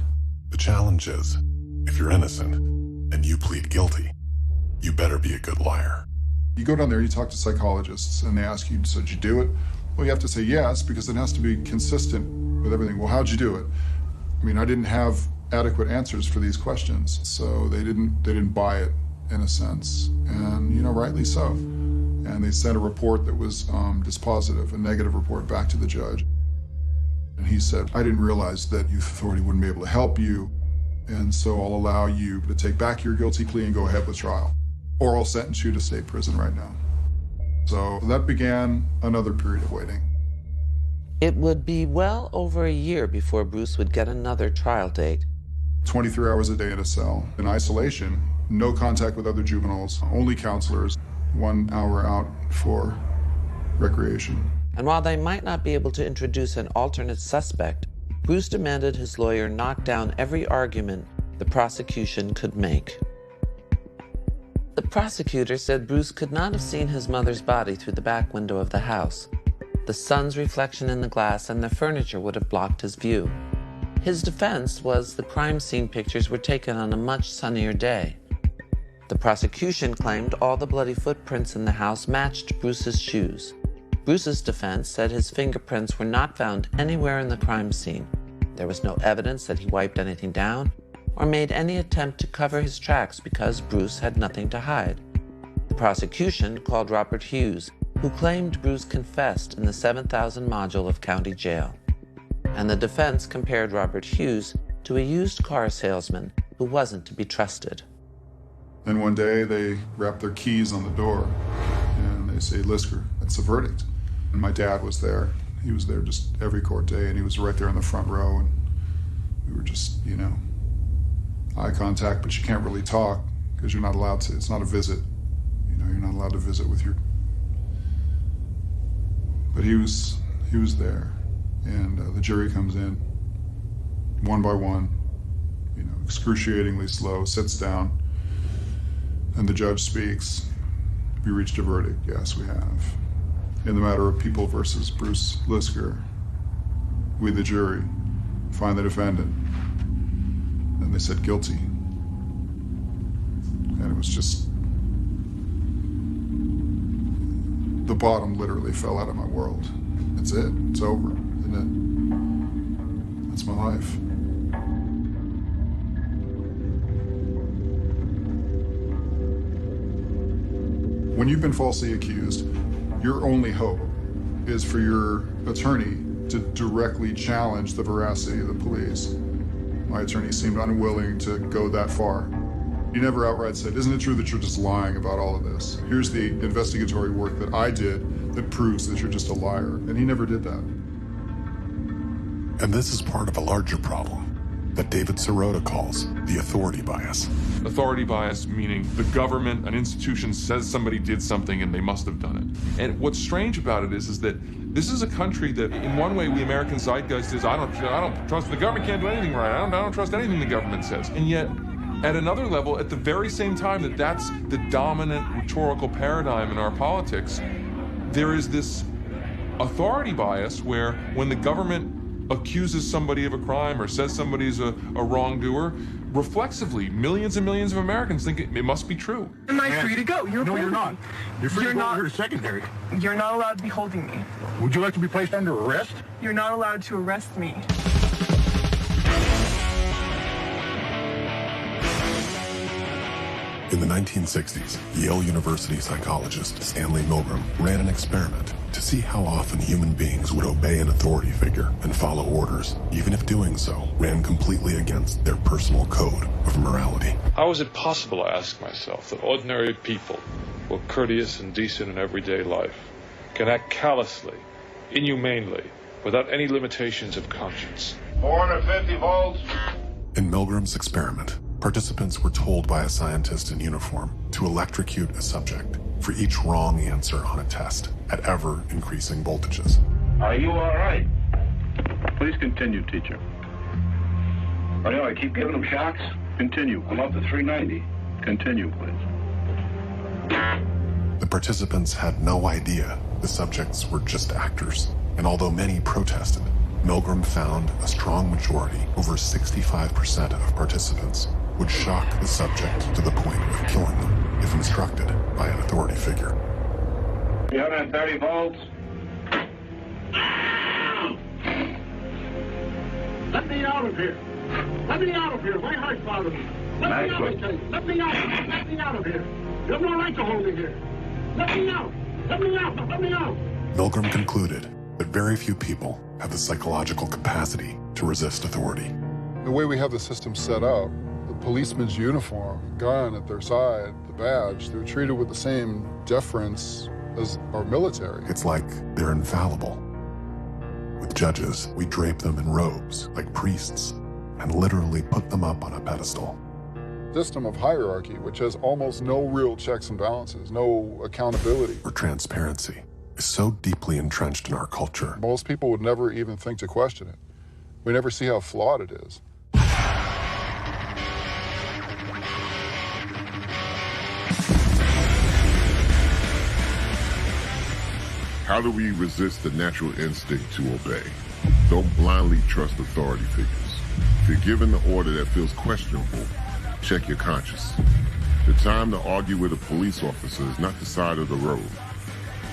The challenge is, if you're innocent and you plead guilty, you better be a good liar. You go down there, you talk to psychologists, and they ask you, so did you do it? Well, you have to say yes, because it has to be consistent with everything. Well, how'd you do it? I mean, I didn't have adequate answers for these questions, so they didn't buy it, in a sense, and, you know, rightly so. And they sent a report that was dispositive, a negative report, back to the judge. And he said, I didn't realize that youth authority wouldn't be able to help you, and so I'll allow you to take back your guilty plea and go ahead with trial, or I'll sentence you to state prison right now. So that began another period of waiting. It would be well over a year before Bruce would get another trial date. 23 hours a day in a cell, in isolation, no contact with other juveniles, only counselors, 1 hour out for recreation. And while they might not be able to introduce an alternate suspect, Bruce demanded his lawyer knock down every argument the prosecution could make. The prosecutor said Bruce could not have seen his mother's body through the back window of the house. The sun's reflection in the glass and the furniture would have blocked his view. His defense was the crime scene pictures were taken on a much sunnier day. The prosecution claimed all the bloody footprints in the house matched Bruce's shoes. Bruce's defense said his fingerprints were not found anywhere in the crime scene. There was no evidence that he wiped anything down or made any attempt to cover his tracks because Bruce had nothing to hide. The prosecution called Robert Hughes, who claimed Bruce confessed in the 7,000 module of county jail. And the defense compared Robert Hughes to a used car salesman who wasn't to be trusted. And one day they wrap their keys on the door and they say, Lisker, that's the verdict. And my dad was there. He was there just every court day, and he was right there in the front row, and we were just, you know, eye contact, but you can't really talk because you're not allowed to. It's not a visit. You know, you're not allowed to visit with your... But he was there, and the jury comes in, one by one, you know, excruciatingly slow, sits down, and the judge speaks. We reached a verdict. Yes, we have. In the matter of People versus Bruce Lisker, we, the jury, find the defendant. And they said guilty. And it was just... the bottom literally fell out of my world. That's it. It's over, isn't it? That's my life. When you've been falsely accused, your only hope is for your attorney to directly challenge the veracity of the police. My attorney seemed unwilling to go that far. He never outright said, isn't it true that you're just lying about all of this? Here's the investigatory work that I did that proves that you're just a liar. And he never did that. And this is part of a larger problem. that David Sirota calls the authority bias. Authority bias meaning the government, an institution says somebody did something and they must have done it. And what's strange about it is that this is a country that, in one way, we American zeitgeist is, I don't trust, the government can't do anything right. I don't trust anything the government says. And yet, at another level, at the very same time that's the dominant rhetorical paradigm in our politics, there is this authority bias where when the government accuses somebody of a crime or says somebody's a wrongdoer, reflexively, millions and millions of Americans think it must be true. Am I free to go? No, you're not. You're free to go over to secondary. You're not allowed to be holding me. Would you like to be placed under arrest? You're not allowed to arrest me. In the 1960s, Yale University psychologist Stanley Milgram ran an experiment to see how often human beings would obey an authority figure and follow orders, even if doing so ran completely against their personal code of morality. How is it possible, I ask myself, that ordinary people who are courteous and decent in everyday life can act callously, inhumanely, without any limitations of conscience? 450 volts. In Milgram's experiment, participants were told by a scientist in uniform to electrocute a subject for each wrong answer on a test at ever-increasing voltages. Are you all right? Please continue, teacher. Oh, no, I keep giving them shocks? Continue. I'm up to 390. Continue, please. The participants had no idea the subjects were just actors, and although many protested, Milgram found a strong majority, over 65% of participants, would shock the subject to the point of killing them if instructed by an authority figure. 330 volts. Let me out of here. Let me out of here. My heart's bothering me. Let me out of here. Let me out. Let me out of here. You have no right to hold me here. Let me out. Let me out. Let me out. Milgram concluded that very few people have the psychological capacity to resist authority. The way we have the system set up, the policeman's uniform, gun at their side, the badge, they're treated with the same deference as our military. It's like they're infallible. With judges, we drape them in robes like priests and literally put them up on a pedestal. System of hierarchy, which has almost no real checks and balances, no accountability. Or transparency is so deeply entrenched in our culture. Most people would never even think to question it. We never see how flawed it is. How do we resist the natural instinct to obey? Don't blindly trust authority figures. If you're given the order that feels questionable, check your conscience. The time to argue with a police officer is not the side of the road.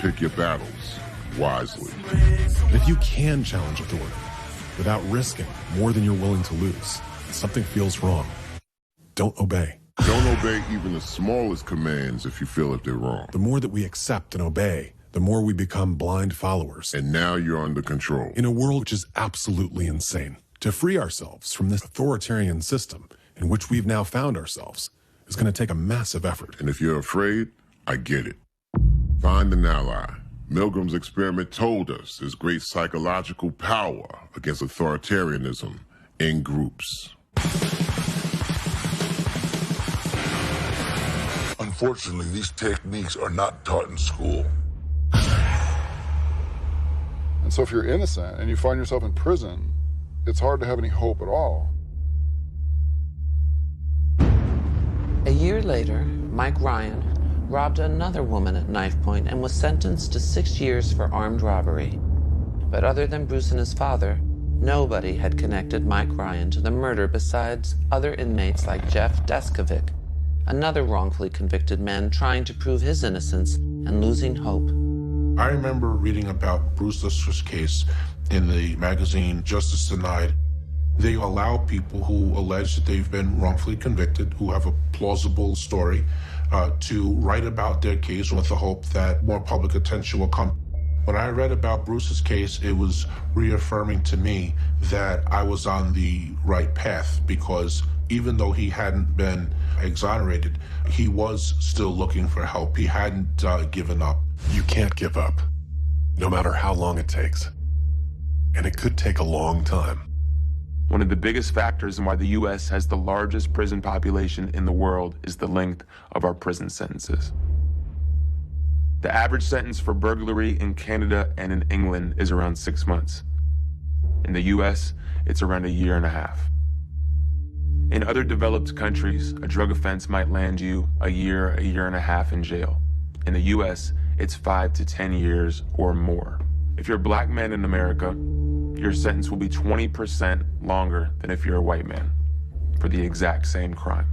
Pick your battles wisely. And if you can challenge authority without risking more than you're willing to lose, something feels wrong. Don't obey. Don't obey even the smallest commands if you feel that they're wrong. The more that we accept and obey, the more we become blind followers. And now you're under control. In a world which is absolutely insane, to free ourselves from this authoritarian system in which we've now found ourselves is going to take a massive effort. And if you're afraid, I get it. Find an ally. Milgram's experiment told us there's great psychological power against authoritarianism in groups. Unfortunately, these techniques are not taught in school. And so if you're innocent and you find yourself in prison, it's hard to have any hope at all. A year later, Mike Ryan robbed another woman at knife point and was sentenced to 6 years for armed robbery. But other than Bruce and his father, nobody had connected Mike Ryan to the murder besides other inmates like Jeff Deskovic, another wrongfully convicted man trying to prove his innocence and losing hope. I remember reading about Bruce Lisker's case in the magazine Justice Denied. They allow people who allege that they've been wrongfully convicted, who have a plausible story, to write about their case with the hope that more public attention will come. When I read about Bruce's case, it was reaffirming to me that I was on the right path, because even though he hadn't been exonerated, he was still looking for help. He hadn't given up. You can't give up, no matter how long it takes. And it could take a long time. One of the biggest factors in why the U.S. has the largest prison population in the world is the length of our prison sentences. The average sentence for burglary in Canada and in England is around 6 months. In the U.S., it's around 1.5 years. In other developed countries, a drug offense might land you 1 year, 1.5 years in jail. In the U.S., it's 5 to 10 years or more. If you're a black man in America, your sentence will be 20% longer than if you're a white man for the exact same crime.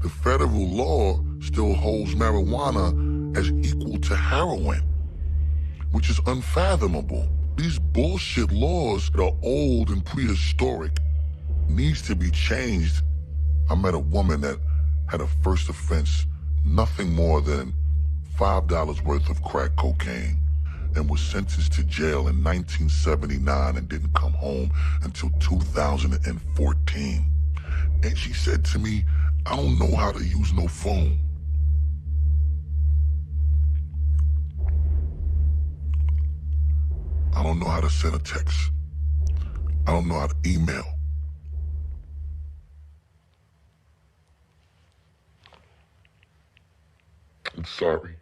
The federal law still holds marijuana as equal to heroin, which is unfathomable. These bullshit laws that are old and prehistoric needs to be changed. I met a woman that had a first offense, nothing more than $5 worth of crack cocaine, and was sentenced to jail in 1979 and didn't come home until 2014. And she said to me, I don't know how to use no phone. I don't know how to send a text. I don't know how to email. I'm sorry.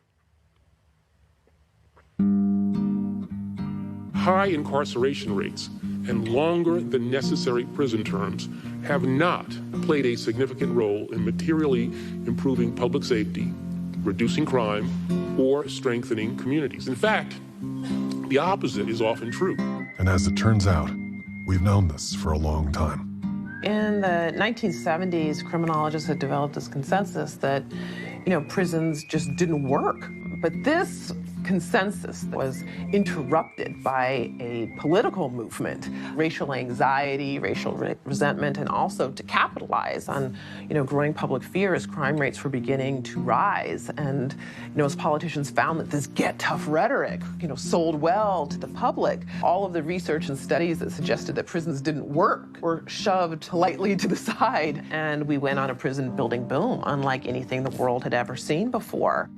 High incarceration rates and longer than necessary prison terms have not played a significant role in materially improving public safety, reducing crime, or strengthening communities. In fact, the opposite is often true. And as it turns out, we've known this for a long time. In the 1970s, criminologists had developed this consensus that, prisons just didn't work. But this consensus was interrupted by a political movement, racial anxiety, racial resentment, and also to capitalize on, growing public fear as crime rates were beginning to rise. And, as politicians found that this get tough rhetoric, sold well to the public, all of the research and studies that suggested that prisons didn't work were shoved lightly to the side. And we went on a prison building boom, unlike anything the world had ever seen before.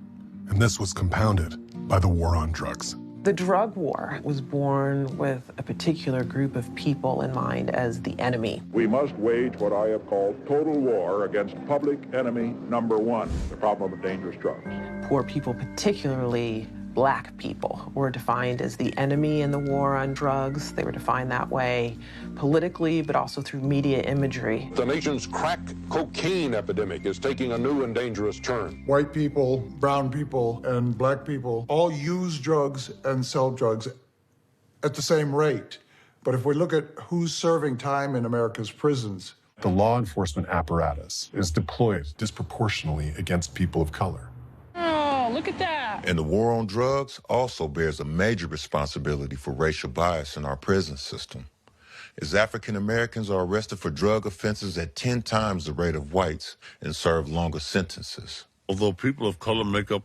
And this was compounded by the war on drugs. The drug war was born with a particular group of people in mind as the enemy. We must wage what I have called total war against public enemy number one, the problem of dangerous drugs. Poor people, particularly Black people, were defined as the enemy in the war on drugs. They were defined that way politically, but also through media imagery. The nation's crack cocaine epidemic is taking a new and dangerous turn. White people, brown people, and Black people all use drugs and sell drugs at the same rate. But if we look at who's serving time in America's prisons, the law enforcement apparatus is deployed disproportionately against people of color. Oh, look at that. And the war on drugs also bears a major responsibility for racial bias in our prison system, as African Americans are arrested for drug offenses at 10 times the rate of whites and serve longer sentences. Although people of color make up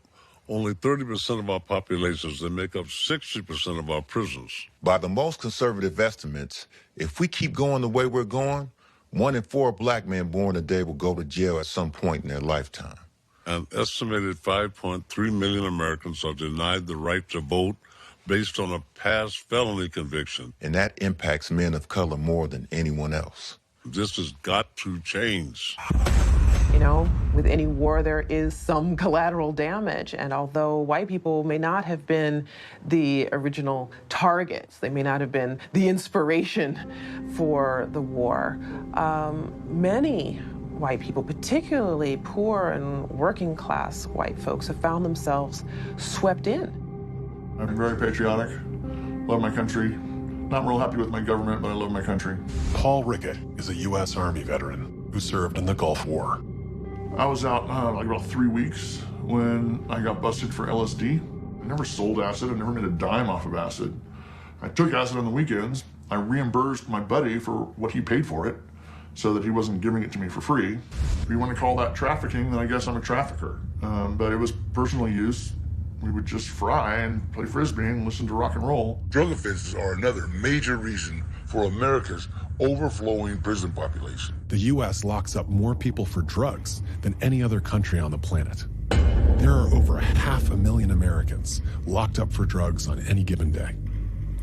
only 30% of our populations, they make up 60% of our prisons. By the most conservative estimates, if we keep going the way we're going, 1 in 4 Black men born today will go to jail at some point in their lifetime. An estimated 5.3 million Americans are denied the right to vote based on a past felony conviction. And that impacts men of color more than anyone else. This has got to change. With any war, there is some collateral damage. And although white people may not have been the original targets, they may not have been the inspiration for the war, many white people, particularly poor and working class white folks, have found themselves swept in. I'm very patriotic, love my country. Not real happy with my government, but I love my country. Paul Rickett is a U.S. Army veteran who served in the Gulf War. I was out about 3 weeks when I got busted for LSD. I never sold acid, I never made a dime off of acid. I took acid on the weekends. I reimbursed my buddy for what he paid for it, so that he wasn't giving it to me for free. If you want to call that trafficking, then I guess I'm a trafficker. But it was personal use. We would just fry and play Frisbee and listen to rock and roll. Drug offenses are another major reason for America's overflowing prison population. The U.S. locks up more people for drugs than any other country on the planet. There are over 500,000 Americans locked up for drugs on any given day.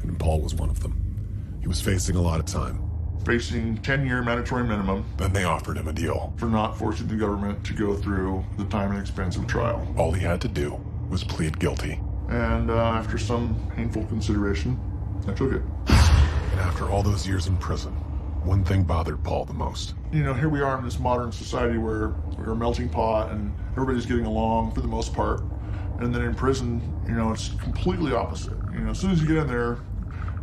And Paul was one of them. He was facing a lot of time. facing 10-year mandatory minimum. Then they offered him a deal for not forcing the government to go through the time and expense of trial. All he had to do was plead guilty. And after some painful consideration, I took it. And after all those years in prison, one thing bothered Paul the most. You know, here we are in this modern society where we're a melting pot and everybody's getting along for the most part. And then in prison, you know, it's completely opposite. You know, as soon as you get in there,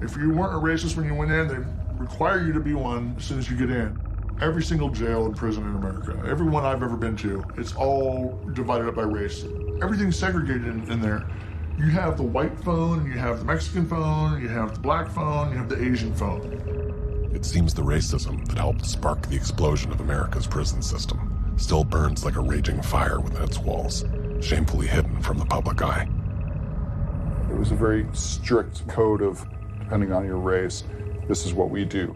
if you weren't a racist when you went in, they require you to be one as soon as you get in. Every single jail and prison in America, every one I've ever been to, it's all divided up by race. Everything's segregated in there. You have the white phone, you have the Mexican phone, you have the black phone, you have the Asian phone. It seems the racism that helped spark the explosion of America's prison system still burns like a raging fire within its walls, shamefully hidden from the public eye. It was a very strict code of, depending on your race, this is what we do.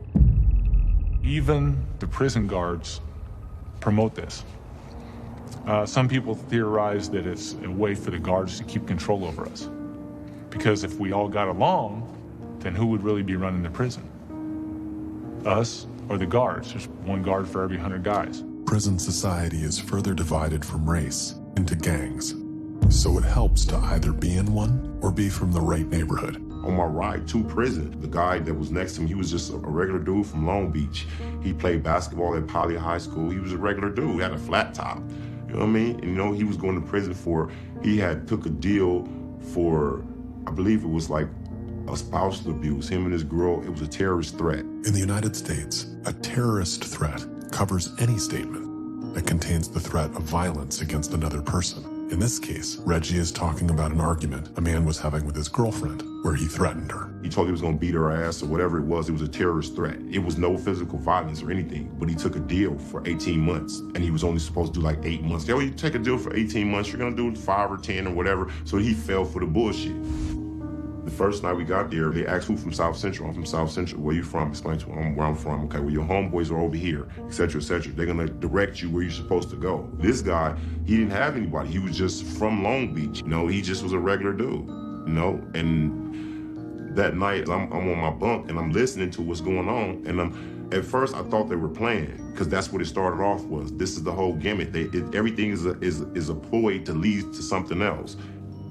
Even the prison guards promote this. Some people theorize that it's a way for the guards to keep control over us. Because if we all got along, then who would really be running the prison? Us or the guards? There's one guard for every 100 guys. Prison society is further divided from race into gangs, so it helps to either be in one or be from the right neighborhood. On my ride to prison, the guy that was next to me, he was just a regular dude from Long Beach. He played basketball at Poly High School. He was a regular dude. He had a flat top. You know what I mean? And, you know, he was going to prison he had took a deal for, I believe it was like a spousal abuse. Him and his girl, it was a terrorist threat. In the United States, a terrorist threat covers any statement that contains the threat of violence against another person. In this case, Reggie is talking about an argument a man was having with his girlfriend where he threatened her. He told he was going to beat her ass or whatever it was. It was a terrorist threat. It was no physical violence or anything, but he took a deal for 18 months and he was only supposed to do like 8 months. Yeah, well, you take a deal for 18 months, you're going to do 5 or 10 or whatever. So he fell for the bullshit. The first night we got there, they asked who from South Central. I'm from South Central. Where you from? Explain to them where I'm from. Okay, well, your homeboys are over here, et cetera, et cetera. They're gonna direct you where you're supposed to go. This guy, he didn't have anybody. He was just from Long Beach. You know, he just was a regular dude, you know? And that night, I'm on my bunk and I'm listening to what's going on. And at first, I thought they were playing because that's what it started off was. This is the whole gimmick. Everything is a ploy to lead to something else.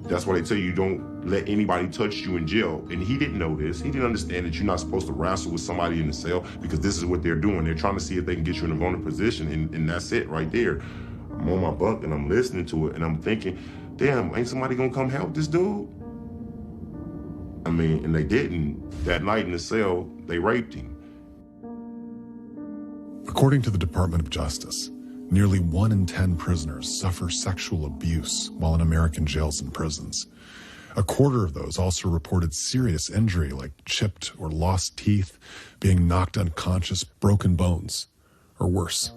That's why they tell you don't let anybody touch you in jail. And he didn't know this. He didn't understand that you're not supposed to wrestle with somebody in the cell because this is what they're doing. They're trying to see if they can get you in a vulnerable position, and that's it right there. I'm on my bunk and I'm listening to it and I'm thinking, damn, ain't somebody gonna come help this dude? I mean, and they didn't. That night in the cell, they raped him. According to the Department of Justice, nearly 1 in 10 prisoners suffer sexual abuse while in American jails and prisons. A quarter of those also reported serious injury like chipped or lost teeth, being knocked unconscious, broken bones, or worse.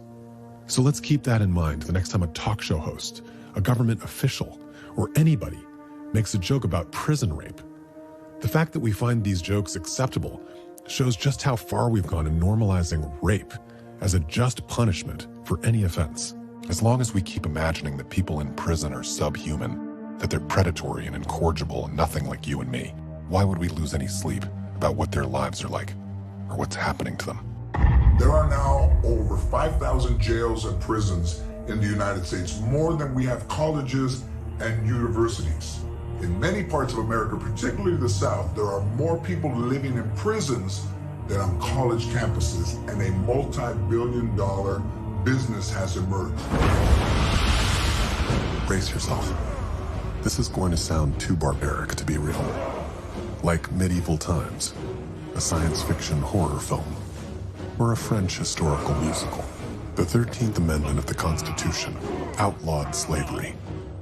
So let's keep that in mind the next time a talk show host, a government official, or anybody makes a joke about prison rape. The fact that we find these jokes acceptable shows just how far we've gone in normalizing rape as a just punishment for any offense. As long as we keep imagining that people in prison are subhuman, that they're predatory and incorrigible and nothing like you and me, why would we lose any sleep about what their lives are like or what's happening to them? There are now over 5,000 jails and prisons in the United States, more than we have colleges and universities. In many parts of America, particularly the South, there are more people living in prisons than on college campuses, and a multi-billion-dollar business has emerged. Brace yourself. This is going to sound too barbaric to be real. Like medieval times, a science fiction horror film, or a French historical musical. The 13th Amendment of the Constitution outlawed slavery,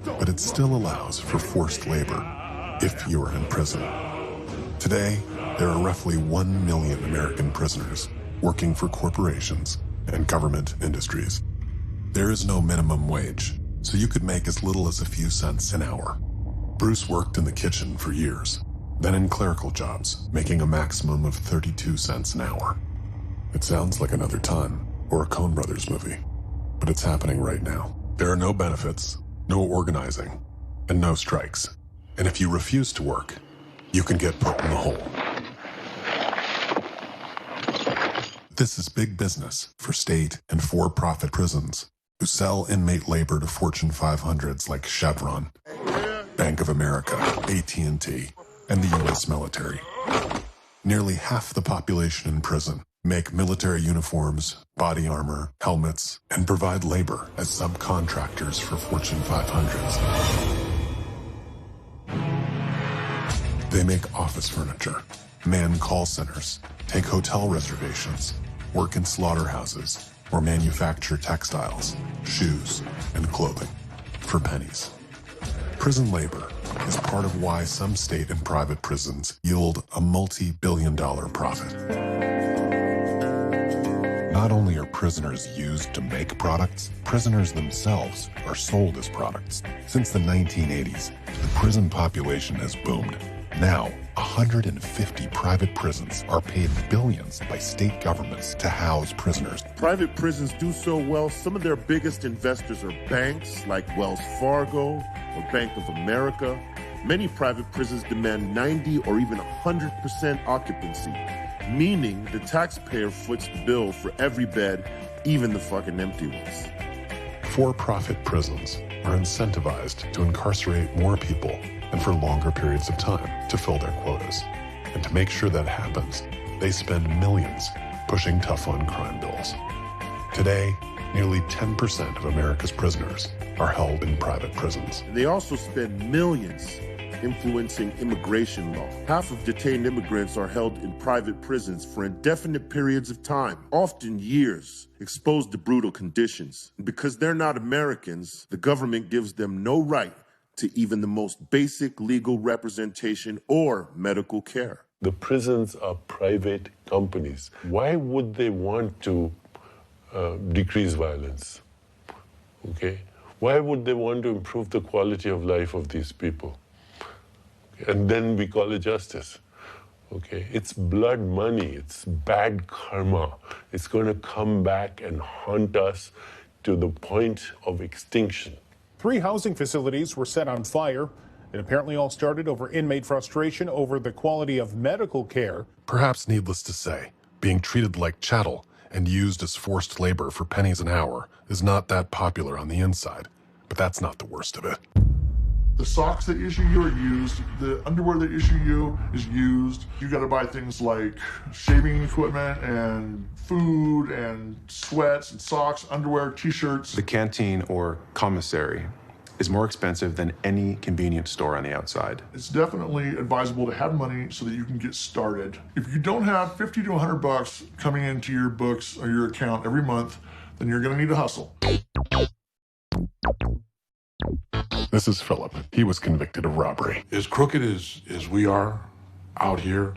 but it still allows for forced labor if you are in prison. Today, there are roughly 1 million American prisoners working for corporations and government industries. There is no minimum wage, so you could make as little as a few cents an hour. Bruce worked in the kitchen for years, then in clerical jobs, making a maximum of 32 cents an hour. It sounds like another time, or a Coen Brothers movie, but it's happening right now. There are no benefits, no organizing, and no strikes. And if you refuse to work, you can get put in the hole. This is big business for state and for-profit prisons who sell inmate labor to Fortune 500s like Chevron, Bank of America, AT&T, and the U.S. military. Nearly half the population in prison make military uniforms, body armor, helmets, and provide labor as subcontractors for Fortune 500s. They make office furniture, man call centers, take hotel reservations, work in slaughterhouses, or manufacture textiles, shoes, and clothing for pennies. Prison labor is part of why some state and private prisons yield a multi-billion-dollar profit. Not only are prisoners used to make products, prisoners themselves are sold as products. Since the 1980s, the prison population has boomed. Now, 150 private prisons are paid billions by state governments to house prisoners. Private prisons do so well, some of their biggest investors are banks like Wells Fargo or Bank of America. Many private prisons demand 90 or even 100% occupancy, meaning the taxpayer foots the bill for every bed, even the fucking empty ones. For-profit prisons are incentivized to incarcerate more people and for longer periods of time to fill their quotas. And to make sure that happens, they spend millions pushing tough-on-crime bills. Today, nearly 10% of America's prisoners are held in private prisons. They also spend millions influencing immigration law. Half of detained immigrants are held in private prisons for indefinite periods of time, often years, exposed to brutal conditions. And because they're not Americans, the government gives them no right to even the most basic legal representation or medical care. The prisons are private companies. Why would they want to decrease violence? Okay? Why would they want to improve the quality of life of these people? And then we call it justice. Okay? It's blood money. It's bad karma. It's going to come back and haunt us to the point of extinction. 3 housing facilities were set on fire. It apparently all started over inmate frustration over the quality of medical care. Perhaps needless to say, being treated like chattel and used as forced labor for pennies an hour is not that popular on the inside. But that's not the worst of it. The socks they issue you are used. The underwear they issue you is used. You got to buy things like shaving equipment and food and sweats and socks, underwear, t-shirts. The canteen or commissary is more expensive than any convenience store on the outside. It's definitely advisable to have money so that you can get started. If you don't have 50 to 100 bucks coming into your books or your account every month, then you're going to need to hustle. This is Philip. He was convicted of robbery. As crooked as we are out here,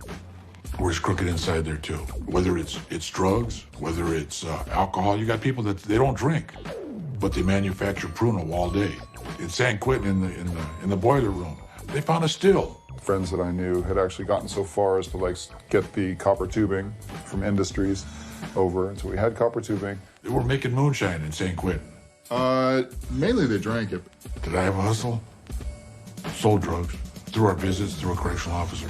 we're as crooked inside there too. Whether it's drugs, whether it's alcohol. You got people that they don't drink, but they manufacture Pruno all day. In San Quentin, in the boiler room, they found a still. Friends that I knew had actually gotten so far as to like get the copper tubing from Industries over, and so we had copper tubing. They were making moonshine in San Quentin. Mainly they drank it. Did I have a hustle? Sold drugs through our visits, through a correctional officer.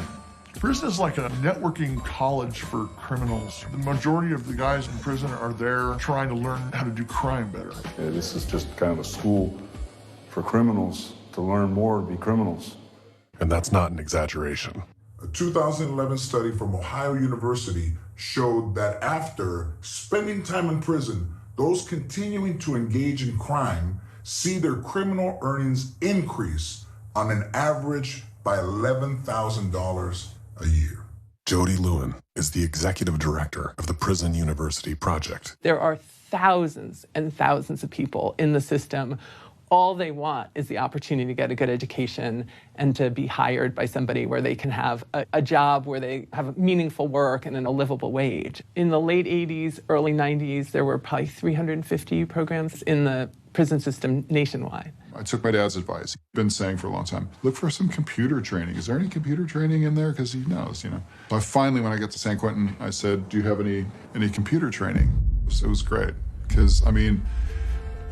Prison is like a networking college for criminals. The majority of the guys in prison are there trying to learn how to do crime better. Yeah, this is just kind of a school for criminals to learn more, to be criminals. And that's not an exaggeration. A 2011 study from Ohio University showed that after spending time in prison, those continuing to engage in crime see their criminal earnings increase on an average by $11,000 a year. Jody Lewin is the executive director of the Prison University Project. There are thousands and thousands of people in the system. All they want is the opportunity to get a good education and to be hired by somebody where they can have a job where they have meaningful work and a livable wage. In the late 80s, early 90s, there were probably 350 programs in the prison system nationwide. I took my dad's advice. He's been saying for a long time, look for some computer training. Is there any computer training in there? Because he knows, you know. So finally, when I got to San Quentin, I said, do you have any computer training? It was great. Because, I mean,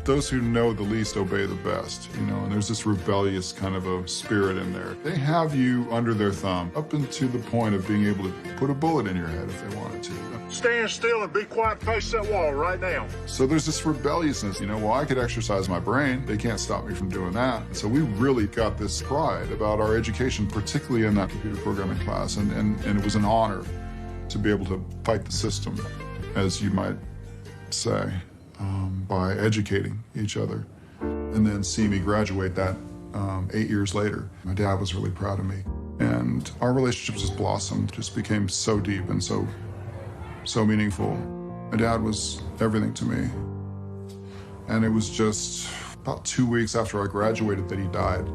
Those who know the least obey the best, you know, and there's this rebellious kind of a spirit in there. They have you under their thumb up into the point of being able to put a bullet in your head if they wanted to. Stand still and be quiet, face that wall right now. So there's this rebelliousness, you know, well, I could exercise my brain. They can't stop me from doing that. So we really got this pride about our education, particularly in that computer programming class. And it was an honor to be able to fight the system, as you might say, by educating each other. And then see me graduate that 8 years later. My dad was really proud of me. And our relationship just blossomed, just became so deep and so meaningful. My dad was everything to me. And it was just about 2 weeks after I graduated that he died.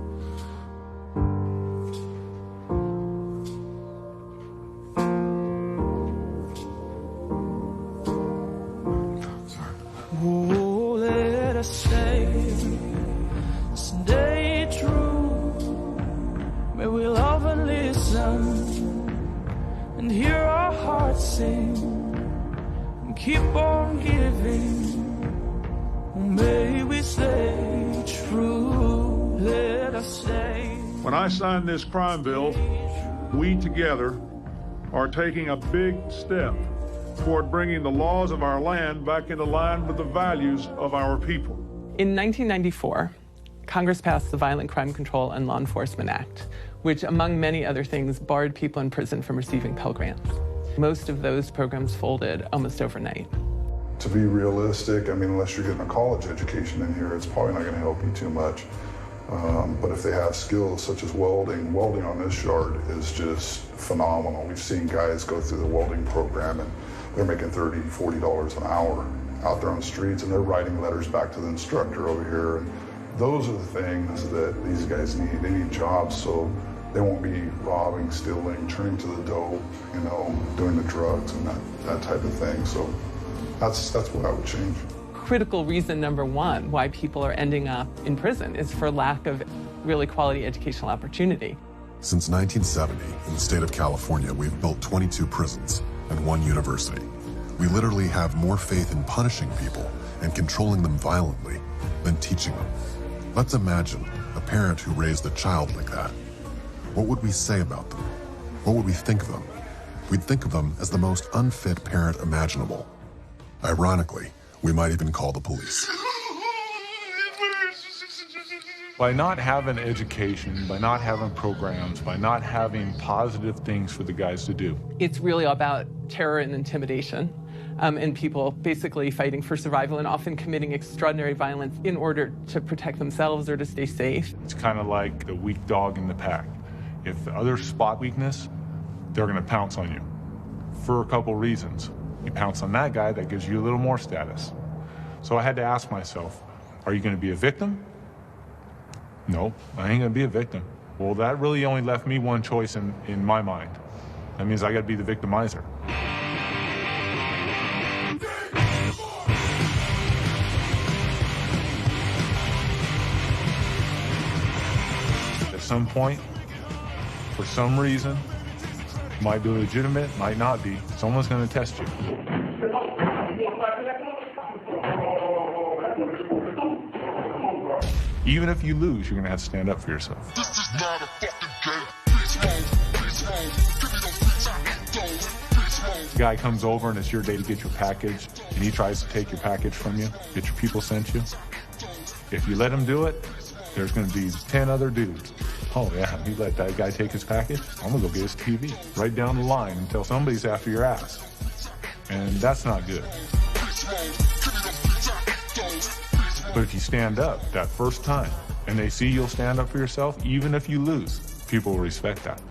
Oh, let us stay true. May we love and listen and hear our hearts sing and keep on giving. May we stay true. Let us stay. When I signed this crime bill, we together are taking a big step toward bringing the laws of our land back into line with the values of our people. In 1994, Congress passed the Violent Crime Control and Law Enforcement Act, which, among many other things, barred people in prison from receiving Pell Grants. Most of those programs folded almost overnight. To be realistic, I mean, unless you're getting a college education in here, it's probably not going to help you too much. But if they have skills such as welding on this yard is just phenomenal. We've seen guys go through the welding program and they're making $30, $40 an hour out there on the streets, and they're writing letters back to the instructor over here. And those are the things that these guys need. They need jobs so they won't be robbing, stealing, turning to the dope, you know, doing the drugs and that type of thing. So that's what I would change. Critical reason number one why people are ending up in prison is for lack of really quality educational opportunity. Since 1970, in the state of California, we've built 22 prisons and 1 university. We literally have more faith in punishing people and controlling them violently than teaching them. Let's imagine a parent who raised a child like that. What would we say about them? What would we think of them? We'd think of them as the most unfit parent imaginable. Ironically, we might even call the police. By not having education, by not having programs, by not having positive things for the guys to do. It's really about terror and intimidation, and people basically fighting for survival and often committing extraordinary violence in order to protect themselves or to stay safe. It's kind of like the weak dog in the pack. If the others spot weakness, they're going to pounce on you for a couple reasons. You pounce on that guy, that gives you a little more status. So I had to ask myself, are you going to be a victim? No, I ain't going to be a victim. Well, that really only left me one choice in my mind. That means I got to be the victimizer. At some point, for some reason, might be legitimate, might not be, someone's going to test you. Even if you lose, you're going to have to stand up for yourself. This is not a fucking The guy comes over and it's your day to get your package, and he tries to take your package from you, get your people sent you. If you let him do it, there's going to be 10 other dudes. Oh yeah, you let that guy take his package? I'm going to go get his TV. Right down the line until somebody's after your ass. And that's not good. But if you stand up that first time, and they see you'll stand up for yourself, even if you lose, people will respect that.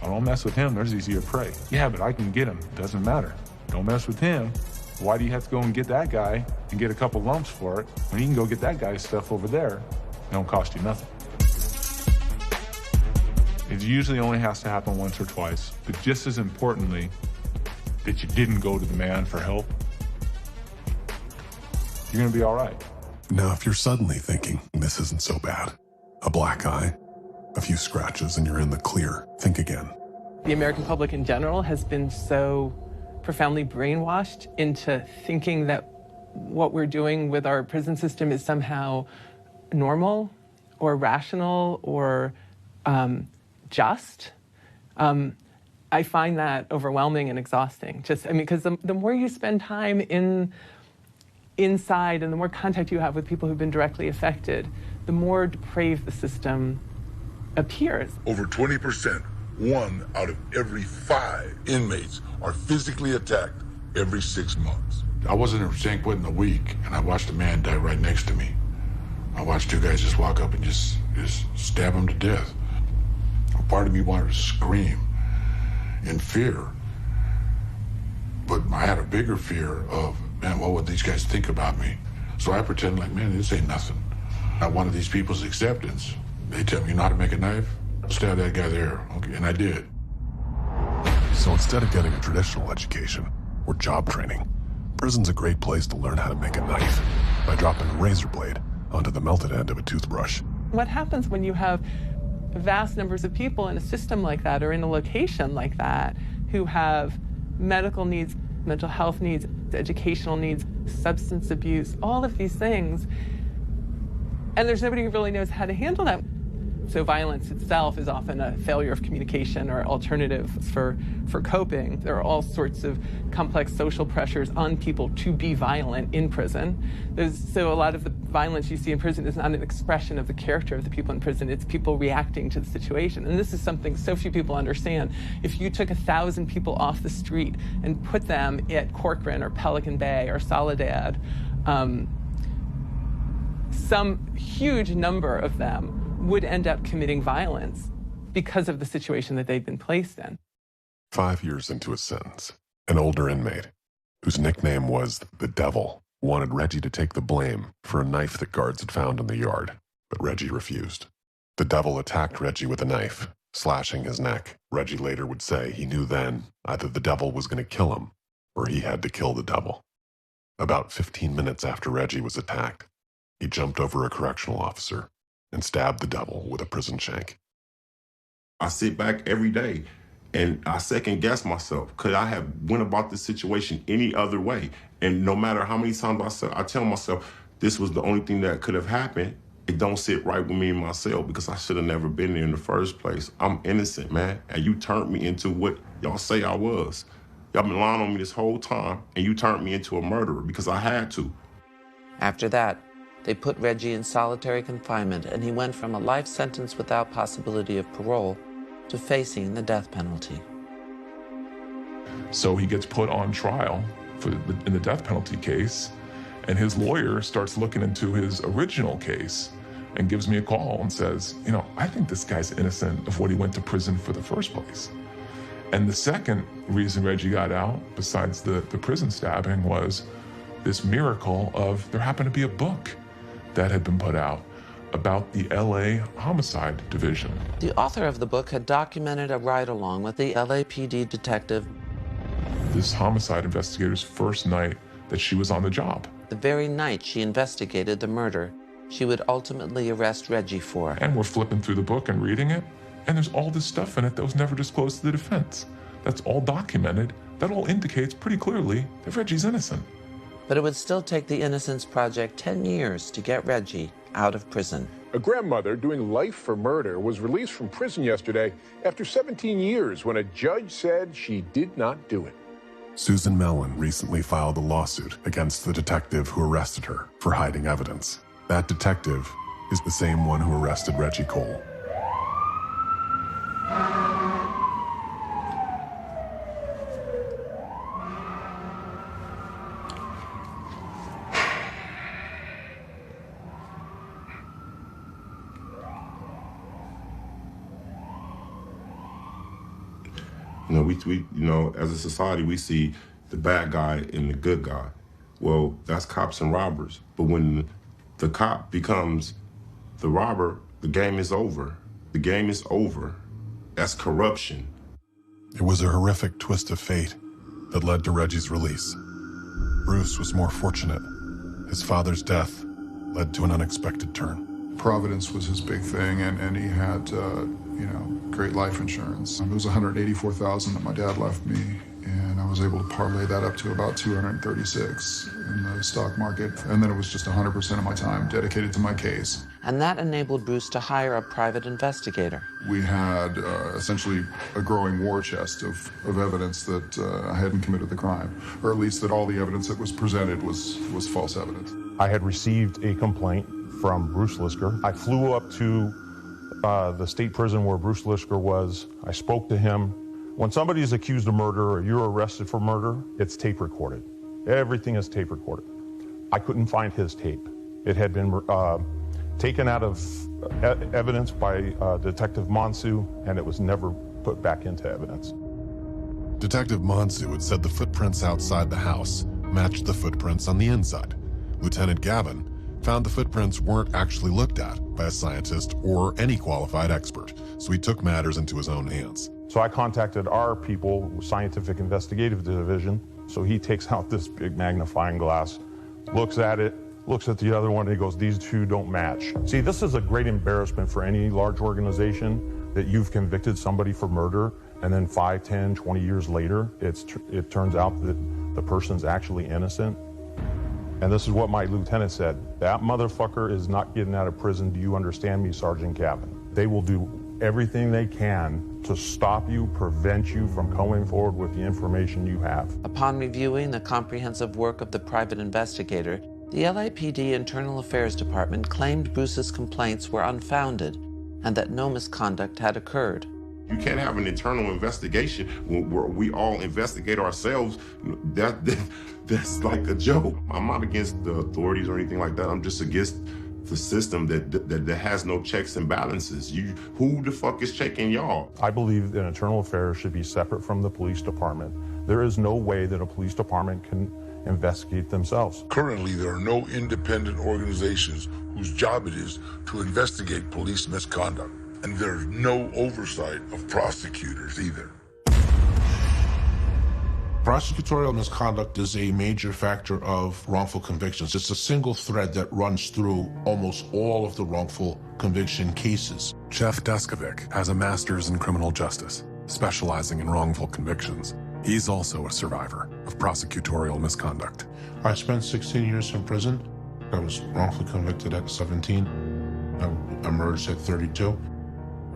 I don't mess with him, there's easier prey. Yeah, but I can get him, doesn't matter. Don't mess with him. Why do you have to go and get that guy and get a couple lumps for it when you can go get that guy's stuff over there? It don't cost you nothing. It usually only has to happen once or twice, but just as importantly, that you didn't go to the man for help, you're gonna be all right. Now, if you're suddenly thinking, this isn't so bad, a black eye, a few scratches and you're in the clear, think again. The American public in general has been so profoundly brainwashed into thinking that what we're doing with our prison system is somehow normal or rational or just. I find that overwhelming and exhausting. Because the more you spend time inside and the more contact you have with people who've been directly affected, the more depraved the system appears. Over 20%, 1 out of every 5 inmates are physically attacked every 6 months. I wasn't in St. Quentin a week, and I watched a man die right next to me. I watched 2 guys just walk up and just stab him to death. A part of me wanted to scream in fear, but I had a bigger fear of, man, what would these guys think about me? So I pretended like, man, this ain't nothing. I wanted these people's acceptance. They tell me, you know how to make a knife? Stab that guy there. Okay, and I did. So instead of getting a traditional education or job training, prison's a great place to learn how to make a knife by dropping a razor blade onto the melted end of a toothbrush. What happens when you have vast numbers of people in a system like that or in a location like that who have medical needs, mental health needs, educational needs, substance abuse, all of these things, and there's nobody who really knows how to handle that? So violence itself is often a failure of communication or alternatives for coping. There are all sorts of complex social pressures on people to be violent in prison. So a lot of the violence you see in prison is not an expression of the character of the people in prison. It's people reacting to the situation. And this is something so few people understand. If you took 1,000 people off the street and put them at Corcoran or Pelican Bay or Soledad, some huge number of them would end up committing violence because of the situation that they've been placed in. 5 years into his sentence, an older inmate, whose nickname was the Devil, wanted Reggie to take the blame for a knife that guards had found in the yard, but Reggie refused. The Devil attacked Reggie with a knife, slashing his neck. Reggie later would say he knew then either the Devil was going to kill him or he had to kill the Devil. About 15 minutes after Reggie was attacked, he jumped over a correctional officer and stabbed the Devil with a prison shank. I sit back every day and I second guess myself. Could I have went about this situation any other way? And no matter how many times I tell myself this was the only thing that could have happened, it don't sit right with me and myself because I should have never been there in the first place. I'm innocent, man. And you turned me into what y'all say I was. Y'all been lying on me this whole time and you turned me into a murderer because I had to. After that, they put Reggie in solitary confinement, and he went from a life sentence without possibility of parole to facing the death penalty. So he gets put on trial in the death penalty case, and his lawyer starts looking into his original case and gives me a call and says, you know, I think this guy's innocent of what he went to prison for the first place. And the second reason Reggie got out, besides the prison stabbing, was this miracle of there happened to be a book that had been put out about the LA Homicide Division. The author of the book had documented a ride-along with the LAPD detective. This homicide investigator's first night that she was on the job. The very night she investigated the murder she would ultimately arrest Reggie for. And we're flipping through the book and reading it, and there's all this stuff in it that was never disclosed to the defense. That's all documented. That all indicates pretty clearly that Reggie's innocent. But it would still take the Innocence Project 10 years to get Reggie out of prison. A grandmother doing life for murder was released from prison yesterday after 17 years when a judge said she did not do it. Susan Mellon recently filed a lawsuit against the detective who arrested her for hiding evidence. That detective is the same one who arrested Reggie Cole. As a society, we see the bad guy and the good guy. Well, that's cops and robbers. But when the cop becomes the robber, the game is over. The game is over. That's corruption. It was a horrific twist of fate that led to Reggie's release. Bruce was more fortunate. His father's death led to an unexpected turn. Providence was his big thing, and he had, great life insurance. It was $184,000 that my dad left me, and I I was able to parlay that up to about 236 in the stock market. And then it was just 100% of my time dedicated to my case. And that enabled Bruce to hire a private investigator. We had essentially a growing war chest of evidence that I hadn't committed the crime, or at least that all the evidence that was presented was false evidence. I had received a complaint from Bruce Lisker. I flew up to the state prison where Bruce Lisker was. I spoke to him. When somebody is accused of murder or you're arrested for murder, it's tape recorded. Everything is tape recorded. I couldn't find his tape. It had been taken out of evidence by Detective Monsu, and it was never put back into evidence. Detective Monsu had said the footprints outside the house matched the footprints on the inside. Lieutenant Gavin found the footprints weren't actually looked at by a scientist or any qualified expert, so he took matters into his own hands. So I contacted our people, Scientific Investigative Division, so he takes out this big magnifying glass, looks at it, looks at the other one, and he goes, these two don't match. See, this is a great embarrassment for any large organization that you've convicted somebody for murder, and then 5, 10, 20 years later, it turns out that the person's actually innocent. And this is what my lieutenant said, that motherfucker is not getting out of prison. Do you understand me, Sergeant Gavin? They will do everything they can to stop you, prevent you from coming forward with the information you have. Upon reviewing the comprehensive work of the private investigator, the LAPD Internal Affairs Department claimed Bruce's complaints were unfounded and that no misconduct had occurred. You can't have an internal investigation where we all investigate ourselves. That's like a joke. I'm not against the authorities or anything like that. I'm just against the system that has no checks and balances. Who the fuck is checking y'all? I believe that internal affairs should be separate from the police department. There is no way that a police department can investigate themselves. Currently, there are no independent organizations whose job it is to investigate police misconduct. And there's no oversight of prosecutors either. Prosecutorial misconduct is a major factor of wrongful convictions. It's a single thread that runs through almost all of the wrongful conviction cases. Jeff Deskovic has a master's in criminal justice, specializing in wrongful convictions. He's also a survivor of prosecutorial misconduct. I spent 16 years in prison. I was wrongfully convicted at 17. I emerged at 32.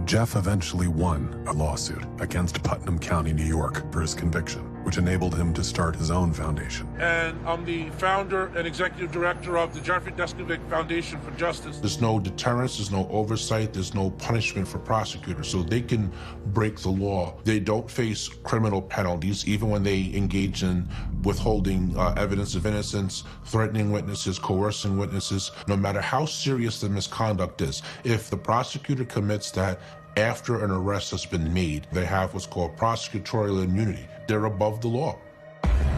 Jeff eventually won a lawsuit against Putnam County, New York for his conviction, which enabled him to start his own foundation. And I'm the founder and executive director of the Jeffrey Deskovic Foundation for Justice. There's no deterrence, there's no oversight, there's no punishment for prosecutors, so they can break the law. They don't face criminal penalties, even when they engage in withholding evidence of innocence, threatening witnesses, coercing witnesses, no matter how serious the misconduct is. If the prosecutor commits that after an arrest has been made, they have what's called prosecutorial immunity. They're above the law.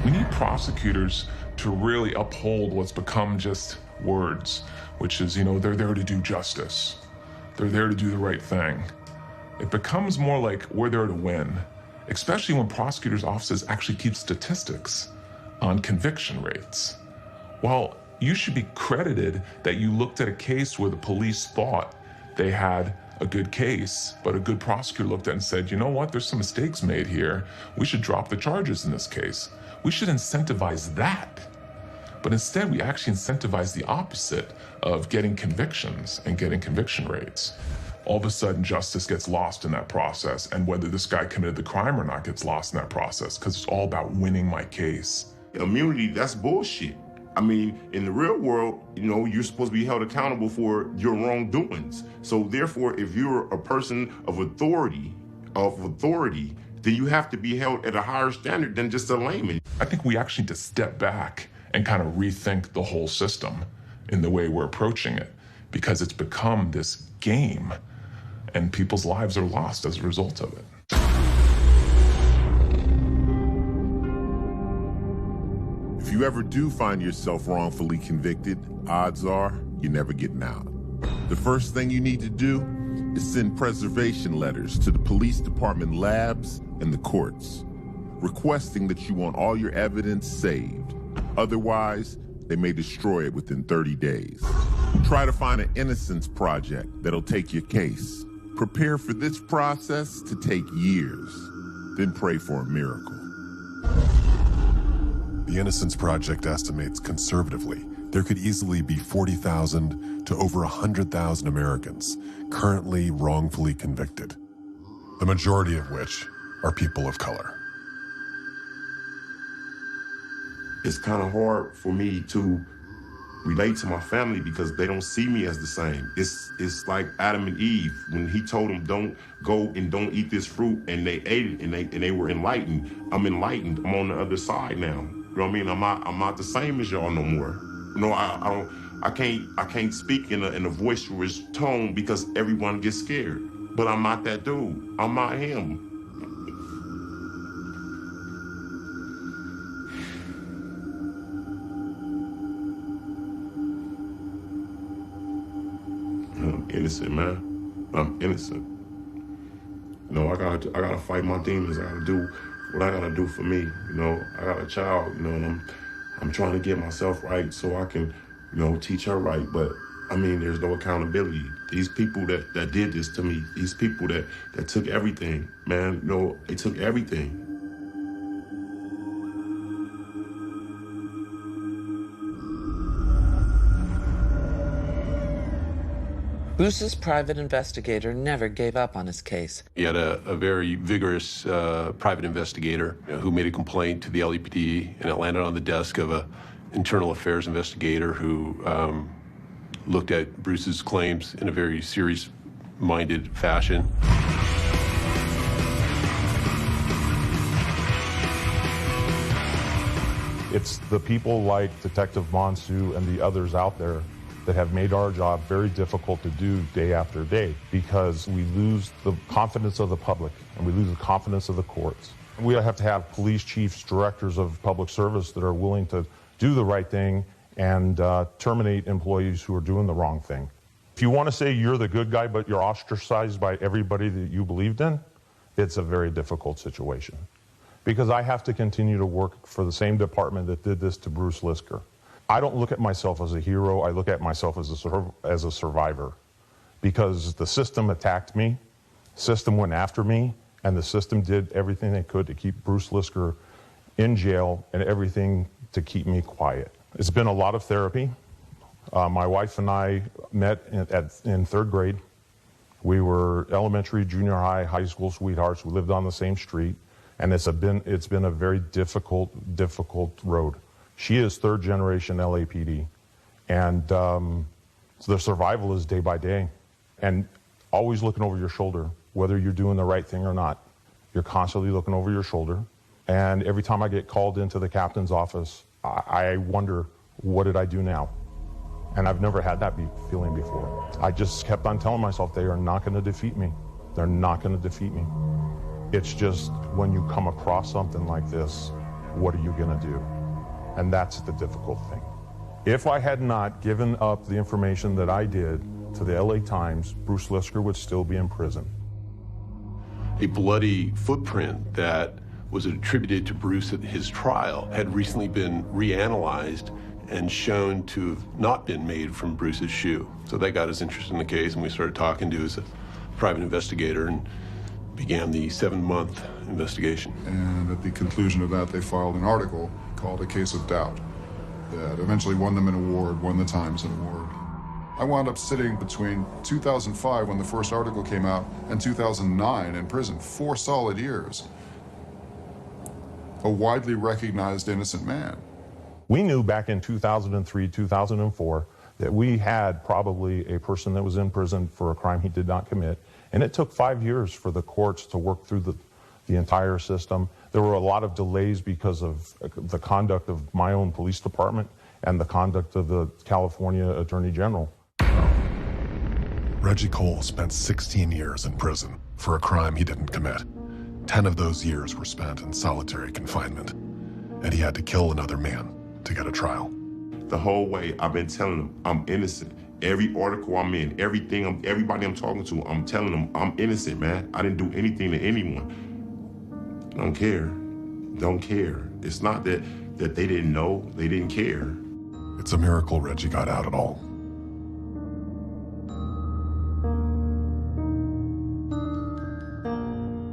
We need prosecutors to really uphold what's become just words, which is, they're there to do justice. They're there to do the right thing. It becomes more like we're there to win, especially when prosecutors' offices actually keep statistics on conviction rates. Well, you should be credited that you looked at a case where the police thought they had a good case, but a good prosecutor looked at it and said, you know what, there's some mistakes made here. We should drop the charges in this case. We should incentivize that. But instead, we actually incentivize the opposite of getting convictions and getting conviction rates. All of a sudden, justice gets lost in that process, and whether this guy committed the crime or not gets lost in that process, because it's all about winning my case. Immunity, that's bullshit. I mean, in the real world, you're supposed to be held accountable for your wrongdoings. So therefore, if you're a person of authority, then you have to be held at a higher standard than just a layman. I think we actually need to step back and kind of rethink the whole system in the way we're approaching it, because it's become this game and people's lives are lost as a result of it. If you ever do find yourself wrongfully convicted, odds are you're never getting out. The first thing you need to do is send preservation letters to the police department labs and the courts, requesting that you want all your evidence saved. Otherwise, they may destroy it within 30 days. Try to find an innocence project that'll take your case. Prepare for this process to take years, then pray for a miracle. The Innocence Project estimates conservatively there could easily be 40,000 to over 100,000 Americans currently wrongfully convicted, the majority of which are people of color. It's kind of hard for me to relate to my family because they don't see me as the same. It's like Adam and Eve when he told them don't go and don't eat this fruit, and they ate it and they were enlightened. I'm enlightened. I'm on the other side now. You know what I mean? I'm not the same as y'all no more. No, I can't speak in a boisterous tone because everyone gets scared. But I'm not that dude. I'm not him. I'm innocent, man. I'm innocent. You know, I gotta fight my demons. I gotta do what I gotta do for me. You know, I got a child, you know, and I'm trying to get myself right so I can, you know, teach her right. But I mean, there's no accountability. These people that did this to me, these people that took everything, man, you know, they took everything. Bruce's private investigator never gave up on his case. He had a very vigorous private investigator who made a complaint to the LAPD, and it landed on the desk of an internal affairs investigator who looked at Bruce's claims in a very serious-minded fashion. It's the people like Detective Monsu and the others out there that have made our job very difficult to do day after day because we lose the confidence of the public and we lose the confidence of the courts. We have to have police chiefs, directors of public service that are willing to do the right thing and terminate employees who are doing the wrong thing. If you want to say you're the good guy but you're ostracized by everybody that you believed in, it's a very difficult situation. Because I have to continue to work for the same department that did this to Bruce Lisker. I don't look at myself as a hero, I look at myself as a survivor. Because the system attacked me, the system went after me, and the system did everything they could to keep Bruce Lisker in jail and everything to keep me quiet. It's been a lot of therapy. My wife and I met in third grade. We were elementary, junior high, high school sweethearts. We lived on the same street, and it's been a very difficult road. She is third generation LAPD, and so the survival is day by day, and always looking over your shoulder, whether you're doing the right thing or not. You're constantly looking over your shoulder, and every time I get called into the captain's office, I wonder, what did I do now? And I've never had that feeling before. I just kept on telling myself, they are not going to defeat me. They're not going to defeat me. It's just when you come across something like this, what are you going to do? And that's the difficult thing. If I had not given up the information that I did to the LA Times, Bruce Lisker would still be in prison. A bloody footprint that was attributed to Bruce at his trial had recently been reanalyzed and shown to have not been made from Bruce's shoe. So that got us interested in the case, and we started talking to his private investigator and began the 7-month investigation. And at the conclusion of that, they filed an article called A Case of Doubt that eventually won them an award, won the Times an award. I wound up sitting between 2005, when the first article came out, and 2009 in prison, 4 solid years. A widely recognized innocent man. We knew back in 2003, 2004, that we had probably a person that was in prison for a crime he did not commit. And it took 5 years for the courts to work through the entire system. There were a lot of delays because of the conduct of my own police department and the conduct of the California Attorney General. Reggie Cole spent 16 years in prison for a crime he didn't commit. 10 of those years were spent in solitary confinement, and he had to kill another man to get a trial. The whole way I've been telling them I'm innocent. Every article I'm in, everybody I'm talking to, I'm telling them I'm innocent, man. I didn't do anything to anyone. Don't care. Don't care. It's not that they didn't know, they didn't care. It's a miracle Reggie got out at all.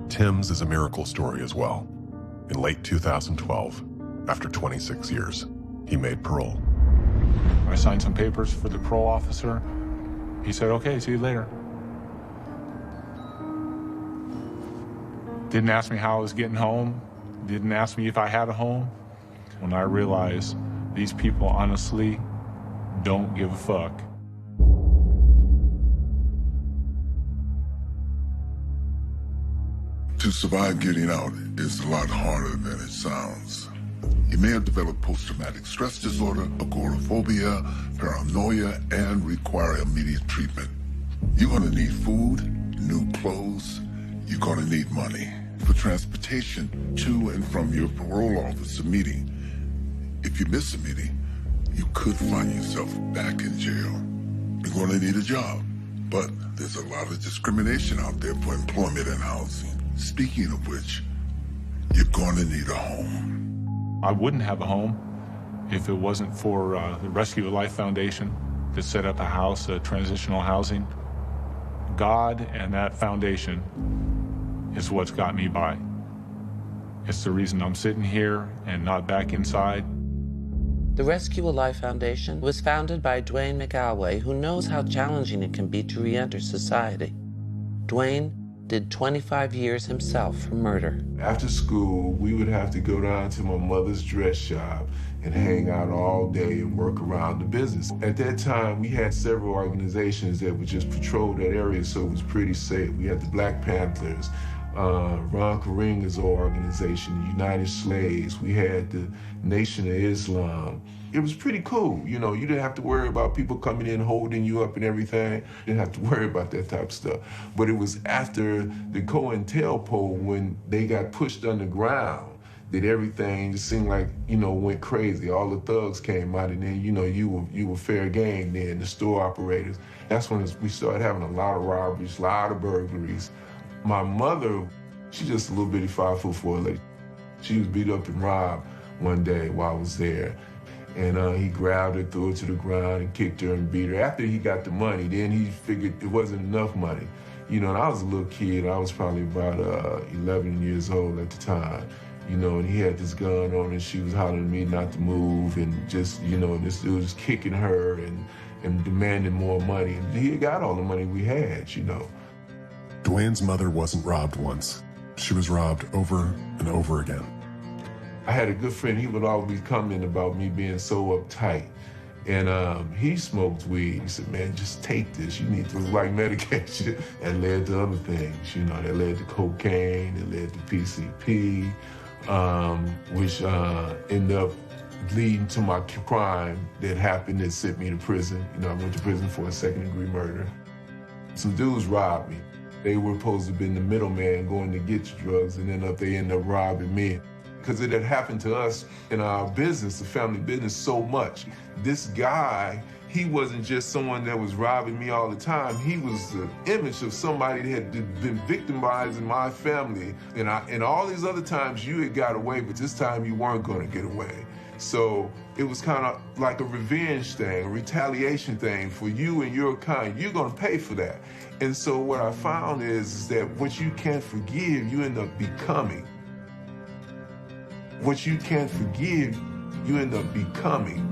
Tim's is a miracle story as well. In late 2012, After 26 years, he made parole. I signed some papers for the parole officer. He said, okay, see you later. Didn't ask me how I was getting home. Didn't ask me if I had a home. When I realized these people honestly don't give a fuck. To survive getting out is a lot harder than it sounds. You may have developed post-traumatic stress disorder, agoraphobia, paranoia, and require immediate treatment. You're going to need food, new clothes. You're going to need money for transportation to and from your parole officer meeting. If you miss a meeting, you could find yourself back in jail. You're going to need a job, but there's a lot of discrimination out there for employment and housing. Speaking of which, you're going to need a home. I wouldn't have a home if it wasn't for the Rescue a Life Foundation that set up a house, transitional housing. God and that foundation is what's got me by. It's the reason I'm sitting here and not back inside. The Rescue a Life Foundation was founded by Dwayne McAlway, who knows how challenging it can be to re-enter society. Dwayne did 25 years himself for murder. After school, we would have to go down to my mother's dress shop and hang out all day and work around the business. At that time, we had several organizations that would just patrol that area, so it was pretty safe. We had the Black Panthers, Ron Karinga's organization, the United Slaves. We had the Nation of Islam. It was pretty cool. You know, you didn't have to worry about people coming in, holding you up and everything. You didn't have to worry about that type of stuff. But it was after the COINTELPRO, when they got pushed underground, that everything just seemed like, you know, went crazy. All the thugs came out, and then, you know, you were fair game then, the store operators. That's when we started having a lot of robberies, a lot of burglaries. My mother, she's just a little bitty 5'4" lady. She was beat up and robbed one day while I was there. And he grabbed her, threw her to the ground, and kicked her and beat her. After he got the money, then he figured it wasn't enough money. You know, and I was a little kid. I was probably about 11 years old at the time. You know, and he had this gun on, and she was hollering at me not to move, and just, you know, and this dude was kicking her and demanding more money. And he got all the money we had, you know. Dwayne's mother wasn't robbed once. She was robbed over and over again. I had a good friend, he would always comment about me being so uptight. And he smoked weed. He said, man, just take this. You need to like medication. That led to other things, you know, that led to cocaine, that led to PCP, which ended up leading to my crime that happened that sent me to prison. You know, I went to prison for a second-degree murder. Some dudes robbed me. They were supposed to have been the middleman going to get your drugs, and then they ended up robbing me. Because it had happened to us in our business, the family business, so much. This guy, he wasn't just someone that was robbing me all the time. He was the image of somebody that had been victimized in my family. And all these other times you had got away, but this time you weren't going to get away. So it was kind of like a revenge thing, a retaliation thing for you and your kind. You're going to pay for that. And so what I found is that what you can't forgive, you end up becoming. What you can't forgive, you end up becoming.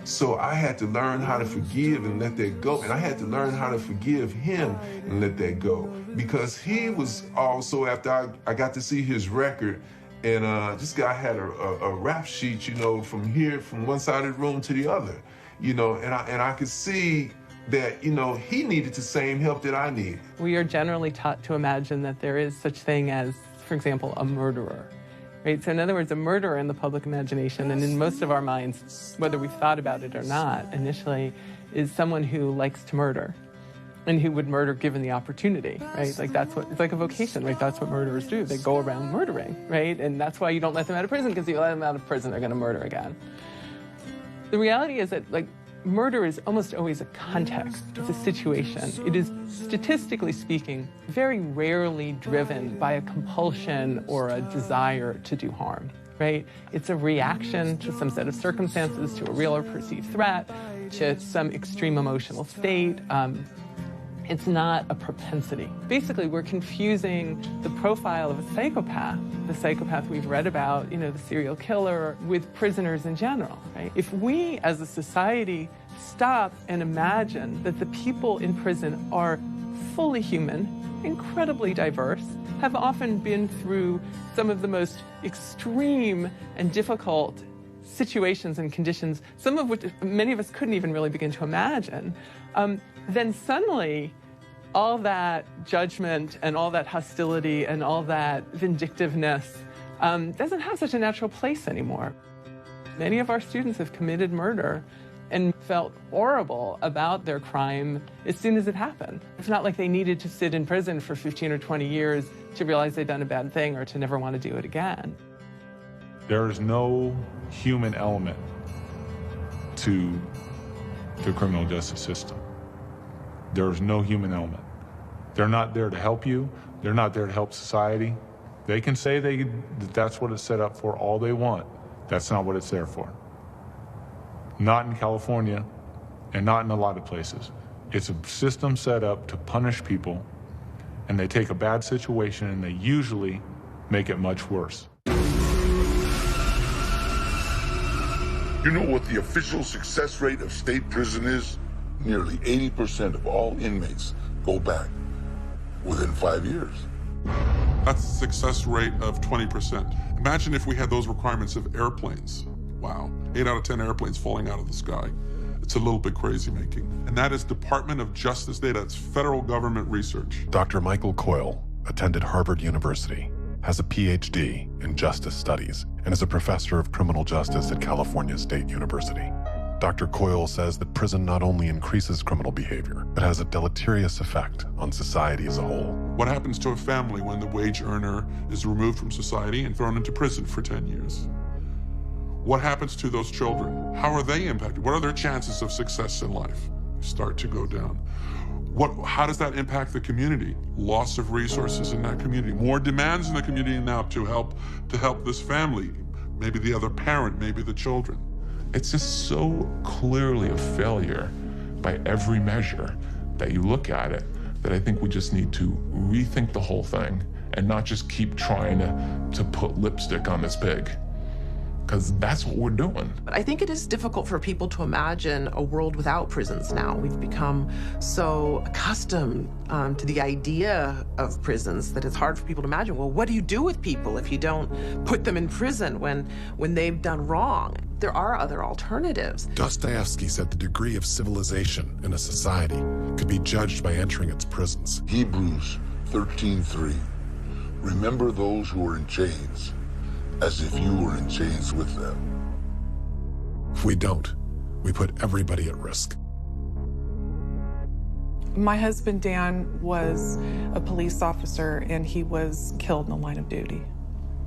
So I had to learn how to forgive and let that go. And I had to learn how to forgive him and let that go. Because he was also, after I got to see his record, and this guy had a rap sheet, you know, from here, from one side of the room to the other, you know, and I could see that, you know, he needed the same help that I needed. We are generally taught to imagine that there is such thing as, for example, a murderer, right? So in other words, a murderer in the public imagination, and in most of our minds, whether we've thought about it or not initially, is someone who likes to murder and who would murder given the opportunity, right? Like that's what, it's like a vocation, right? That's what murderers do. They go around murdering, right? And that's why you don't let them out of prison, because if you let them out of prison, they're gonna murder again. The reality is that, like, murder is almost always a context. It's a situation. It is, statistically speaking, very rarely driven by a compulsion or a desire to do harm, right? It's a reaction to some set of circumstances, to a real or perceived threat, to some extreme emotional state. It's not a propensity. Basically, we're confusing the profile of a the psychopath we've read about, the serial killer, with prisoners in general, right? If we as a society stop and imagine that the people in prison are fully human, incredibly diverse, have often been through some of the most extreme and difficult situations and conditions, some of which many of us couldn't even really begin to imagine, then suddenly all that judgment and all that hostility and all that vindictiveness doesn't have such a natural place anymore. Many of our students have committed murder and felt horrible about their crime as soon as it happened. It's not like they needed to sit in prison for 15 or 20 years to realize they'd done a bad thing or to never want to do it again. There is no human element to the criminal justice system. There's no human element. They're not there to help you. They're not there to help society. They can say that's what it's set up for all they want. That's not what it's there for. Not in California, and not in a lot of places. It's a system set up to punish people, and they take a bad situation and they usually make it much worse. You know what the official success rate of state prison is? Nearly 80% of all inmates go back within 5 years. That's a success rate of 20%. Imagine if we had those requirements of airplanes. Wow, 8 out of 10 airplanes falling out of the sky. It's a little bit crazy making. And that is Department of Justice data. It's federal government research. Dr. Michael Coyle attended Harvard University, has a PhD in justice studies, and is a professor of criminal justice at California State University. Dr. Coyle says that prison not only increases criminal behavior, but has a deleterious effect on society as a whole. What happens to a family when the wage earner is removed from society and thrown into prison for 10 years? What happens to those children? How are they impacted? What are their chances of success in life? Start to go down. How does that impact the community? Loss of resources in that community. More demands in the community now to help this family. Maybe the other parent, maybe the children. It's just so clearly a failure by every measure that you look at it that I think we just need to rethink the whole thing and not just keep trying to put lipstick on this pig. Because that's what we're doing. But I think it is difficult for people to imagine a world without prisons now. We've become so accustomed to the idea of prisons that it's hard for people to imagine, well, what do you do with people if you don't put them in prison when they've done wrong? There are other alternatives. Dostoevsky said the degree of civilization in a society could be judged by entering its prisons. Hebrews 13:3. Remember those who are in chains, as if you were in chains with them. If we don't, we put everybody at risk. My husband, Dan, was a police officer and he was killed in the line of duty.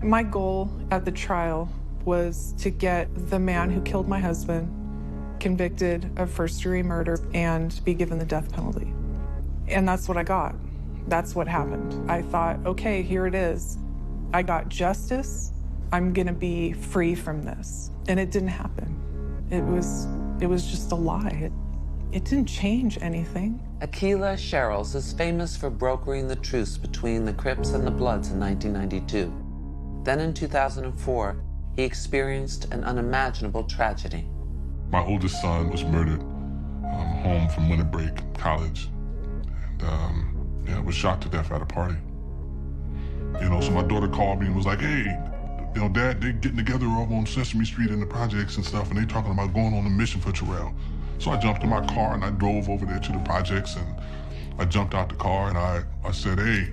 My goal at the trial was to get the man who killed my husband convicted of first-degree murder and be given the death penalty. And that's what I got. That's what happened. I thought, okay, here it is. I got justice. I'm gonna be free from this. And it didn't happen. It was just a lie. It didn't change anything. Akilah Sherrills is famous for brokering the truce between the Crips and the Bloods in 1992. Then in 2004, he experienced an unimaginable tragedy. My oldest son was murdered home from winter break, college, and was shot to death at a party. So my daughter called me and was like, hey, Dad, they're getting together over on Sesame Street in the projects and stuff, and they talking about going on a mission for Terrell. So I jumped in my car and I drove over there to the projects, and I jumped out the car and I said, hey,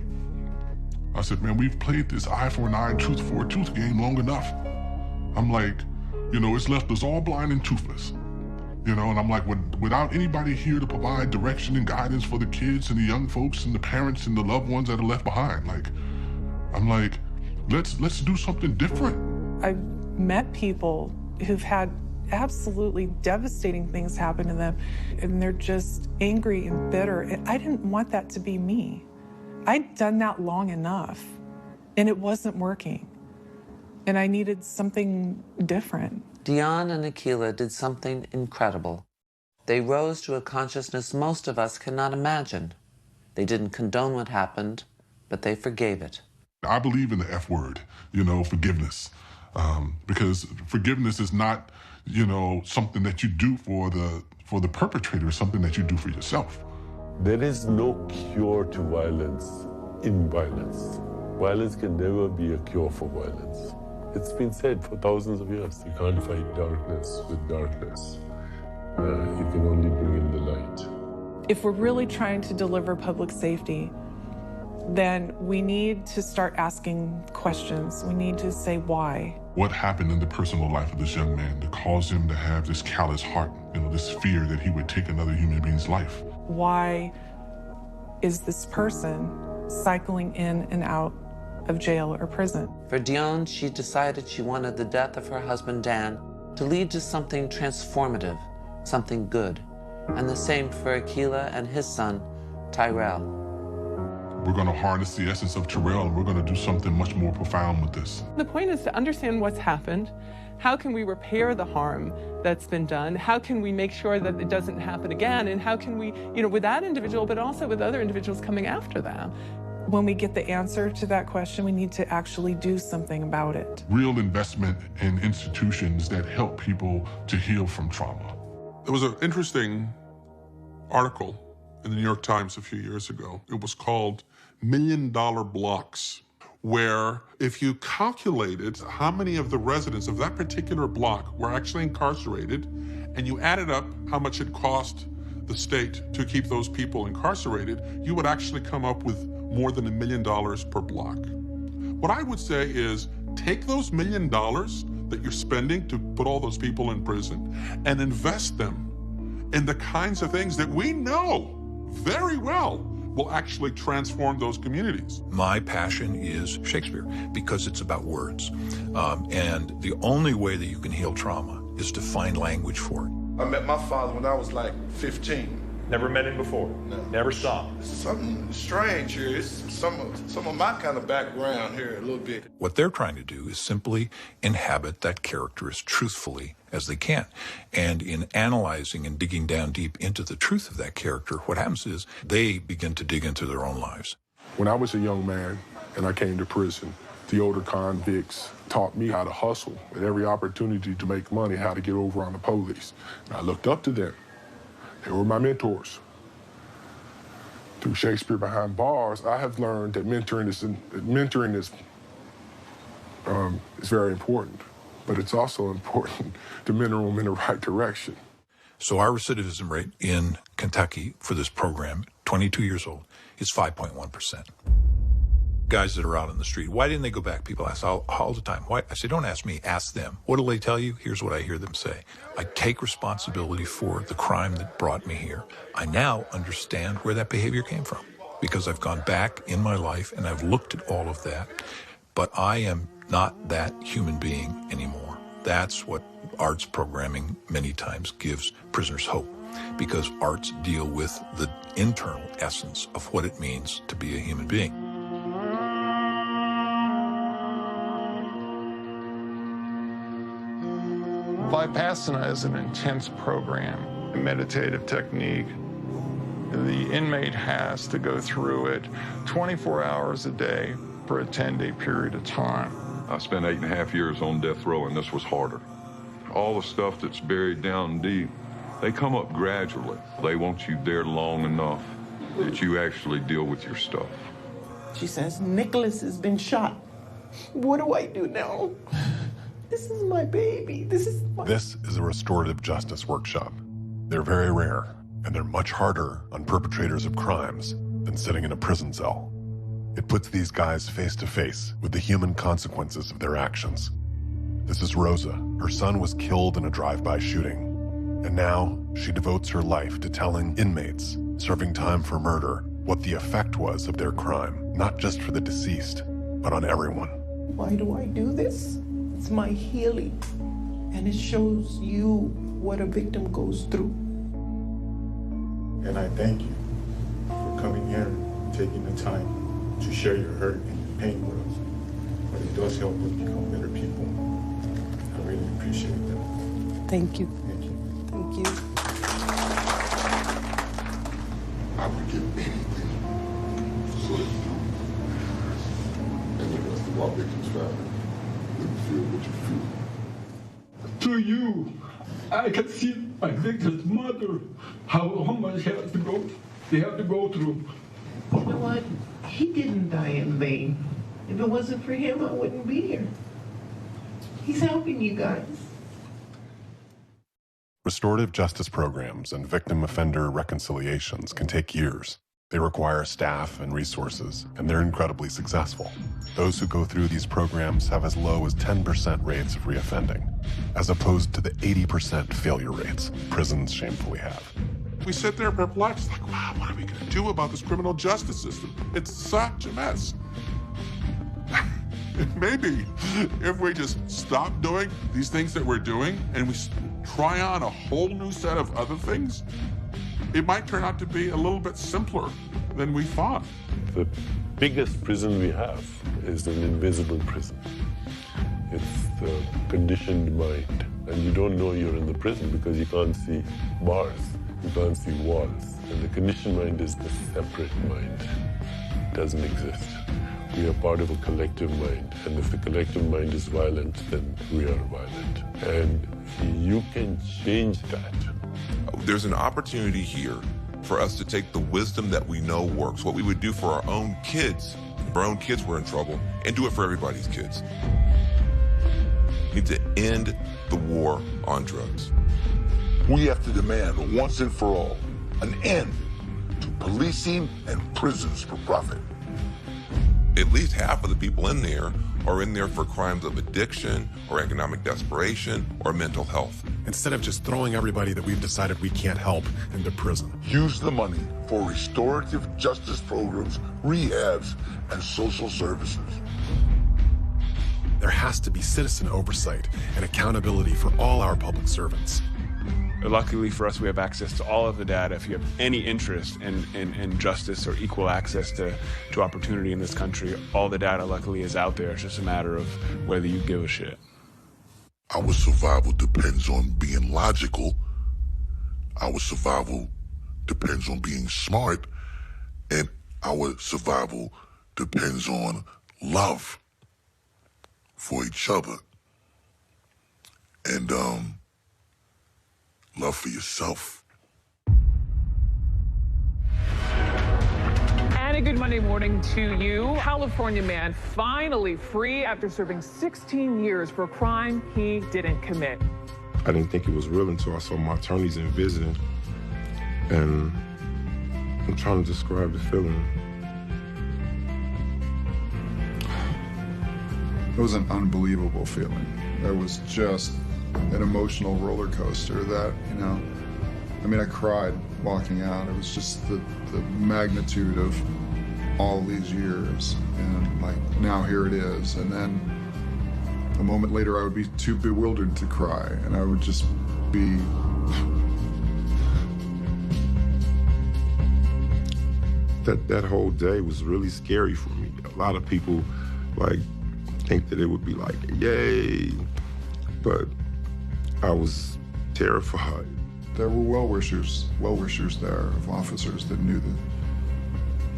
man, we've played this eye for an eye, tooth for a tooth game long enough. I'm like, it's left us all blind and toothless. And I'm like, without anybody here to provide direction and guidance for the kids and the young folks and the parents and the loved ones that are left behind, I'm like, let's do something different. I've met people who've had absolutely devastating things happen to them, and they're just angry and bitter. And I didn't want that to be me. I'd done that long enough, and it wasn't working. And I needed something different. Dion and Akilah did something incredible. They rose to a consciousness most of us cannot imagine. They didn't condone what happened, but they forgave it. I believe in the F word, forgiveness. Because forgiveness is not, something that you do for the perpetrator, it's something that you do for yourself. There is no cure to violence in violence. Violence can never be a cure for violence. It's been said for thousands of years. You can't fight darkness with darkness. You can only bring in the light. If we're really trying to deliver public safety, then we need to start asking questions. We need to say why. What happened in the personal life of this young man that caused him to have this callous heart, this fear that he would take another human being's life? Why is this person cycling in and out of jail or prison? For Dion, she decided she wanted the death of her husband, Dan, to lead to something transformative, something good. And the same for Akila and his son, Tyrell. We're going to harness the essence of Tyrell, and we're going to do something much more profound with this. The point is to understand what's happened. How can we repair the harm that's been done? How can we make sure that it doesn't happen again? And how can we, with that individual, but also with other individuals coming after them? When we get the answer to that question, we need to actually do something about it. Real investment in institutions that help people to heal from trauma. There was an interesting article in the New York Times a few years ago. It was called $1 Million Blocks, where if you calculated how many of the residents of that particular block were actually incarcerated, and you added up how much it cost the state to keep those people incarcerated, you would actually come up with more than $1 million per block. What I would say is take those $1 million that you're spending to put all those people in prison and invest them in the kinds of things that we know very well will actually transform those communities. My passion is Shakespeare because it's about words. And the only way that you can heal trauma is to find language for it. I met my father when I was like 15. Never met him before? No. Never saw him? This is something strange here. It's some of my kind of background here a little bit. What they're trying to do is simply inhabit that character as truthfully as they can. And in analyzing and digging down deep into the truth of that character, what happens is they begin to dig into their own lives. When I was a young man and I came to prison, the older convicts taught me how to hustle at every opportunity to make money, how to get over on the police. And I looked up to them. They were my mentors. Through Shakespeare Behind Bars, I have learned that mentoring is very important, but it's also important to mentor them in the right direction. So our recidivism rate in Kentucky for this program, 22 years old, is 5.1%. Guys that are out on the street, why didn't they go back? People ask all the time. Why? I say, don't ask me, ask them. What do they tell you? Here's what I hear them say. I take responsibility for the crime that brought me here. I now understand where that behavior came from because I've gone back in my life and I've looked at all of that, but I am not that human being anymore. That's what arts programming many times gives prisoners hope, because arts deal with the internal essence of what it means to be a human being. Vipassana is an intense program, a meditative technique. The inmate has to go through it 24 hours a day for a 10-day period of time. I spent 8.5 years on death row, and this was harder. All the stuff that's buried down deep, they come up gradually. They want you there long enough that you actually deal with your stuff. She says, Nicholas has been shot. What do I do now? This is my baby. This is a restorative justice workshop. They're very rare, and they're much harder on perpetrators of crimes than sitting in a prison cell. It puts these guys face to face with the human consequences of their actions. This is Rosa. Her son was killed in a drive-by shooting, and now she devotes her life to telling inmates serving time for murder what the effect was of their crime, not just for the deceased, but on everyone. Why do I do this? It's my healing, and it shows you what a victim goes through. And I thank you for coming here and taking the time to share your hurt and your pain with us. But it does help us become better people. I really appreciate that. Thank you. Thank you. Thank you. I would give anything you, I can see my victim's mother, how much they have to go through. You know what? He didn't die in vain. If it wasn't for him, I wouldn't be here. He's helping you guys. Restorative justice programs and victim-offender reconciliations can take years. They require staff and resources, and they're incredibly successful. Those who go through these programs have as low as 10% rates of reoffending, as opposed to the 80% failure rates prisons shamefully have. We sit there perplexed, like, wow, what are we going to do about this criminal justice system? It's such a mess. Maybe if we just stop doing these things that we're doing and we try on a whole new set of other things, it might turn out to be a little bit simpler than we thought. The biggest prison we have is an invisible prison. It's the conditioned mind. And you don't know you're in the prison because you can't see bars, you can't see walls. And the conditioned mind is the separate mind. It doesn't exist. We are part of a collective mind. And if the collective mind is violent, then we are violent. And you can change that. There's an opportunity here for us to take the wisdom that we know works, what we would do for our own kids, if our own kids were in trouble, and do it for everybody's kids. We need to end the war on drugs. We have to demand once and for all an end to policing and prisons for profit. At least half of the people in there are in there for crimes of addiction or economic desperation or mental health. Instead of just throwing everybody that we've decided we can't help into prison. Use the money for restorative justice programs, rehabs, and social services. There has to be citizen oversight and accountability for all our public servants. Luckily for us, we have access to all of the data. If you have any interest in justice or equal access to opportunity in this country, all the data luckily is out there. It's just a matter of whether you give a shit. Our survival depends on being logical. Our survival depends on being smart. And our survival depends on love for each other. And, love for yourself. And a good Monday morning to you. California man finally free after serving 16 years for a crime he didn't commit. I didn't think it was real until I saw my attorneys in visiting. And I'm trying to describe the feeling. It was an unbelievable feeling. It was just an emotional roller coaster that, I mean, I cried walking out. It was just the magnitude of all these years. And like, now here it is. And then a moment later, I would be too bewildered to cry. And I would just be... That whole day was really scary for me. A lot of people, think that it would be like, yay. But I was terrified. There were well-wishers there of officers that knew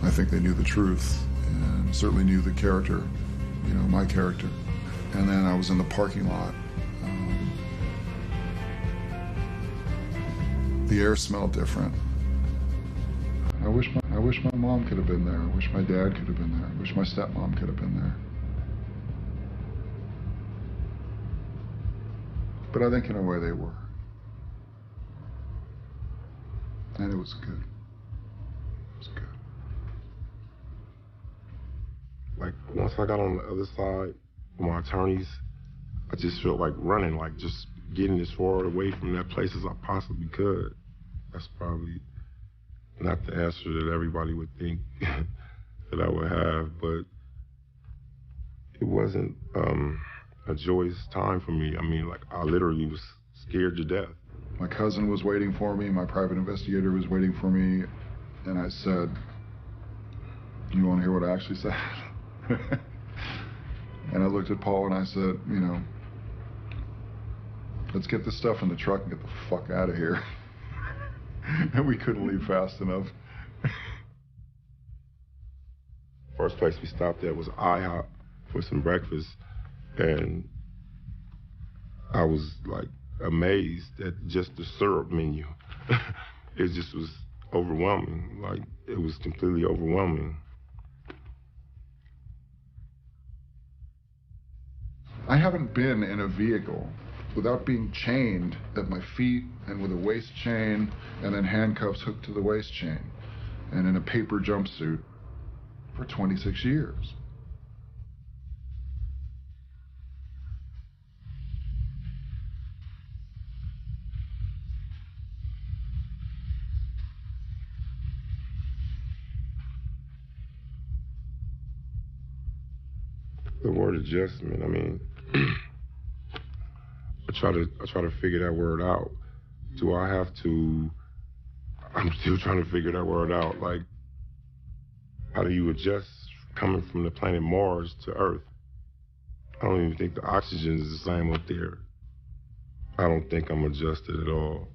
I think they knew the truth and certainly knew the character, my character. And then I was in the parking lot. The air smelled different. I wish my mom could have been there. I wish my dad could have been there. I wish my stepmom could have been there. But I think in a way they were. And it was good. It was good. Once I got on the other side with my attorneys, I just felt like running, just getting as far away from that place as I possibly could. That's probably not the answer that everybody would think that I would have, but it wasn't a joyous time for me. I mean, I literally was scared to death. My cousin was waiting for me, my private investigator was waiting for me, and I said, you want to hear what I actually said? And I looked at Paul and I said, let's get this stuff in the truck and get the fuck out of here. And we couldn't leave fast enough. First place we stopped at was IHOP for some breakfast, and I was amazed at just the syrup menu. It just was overwhelming. Like, it was completely overwhelming. I haven't been in a vehicle without being chained at my feet and with a waist chain and then handcuffs hooked to the waist chain and in a paper jumpsuit for 26 years. The word adjustment, I mean, I try to figure that word out. Do I have to, I'm still trying to figure that word out. Like, how do you adjust coming from the planet Mars to Earth? I don't even think the oxygen is the same up there. I don't think I'm adjusted at all.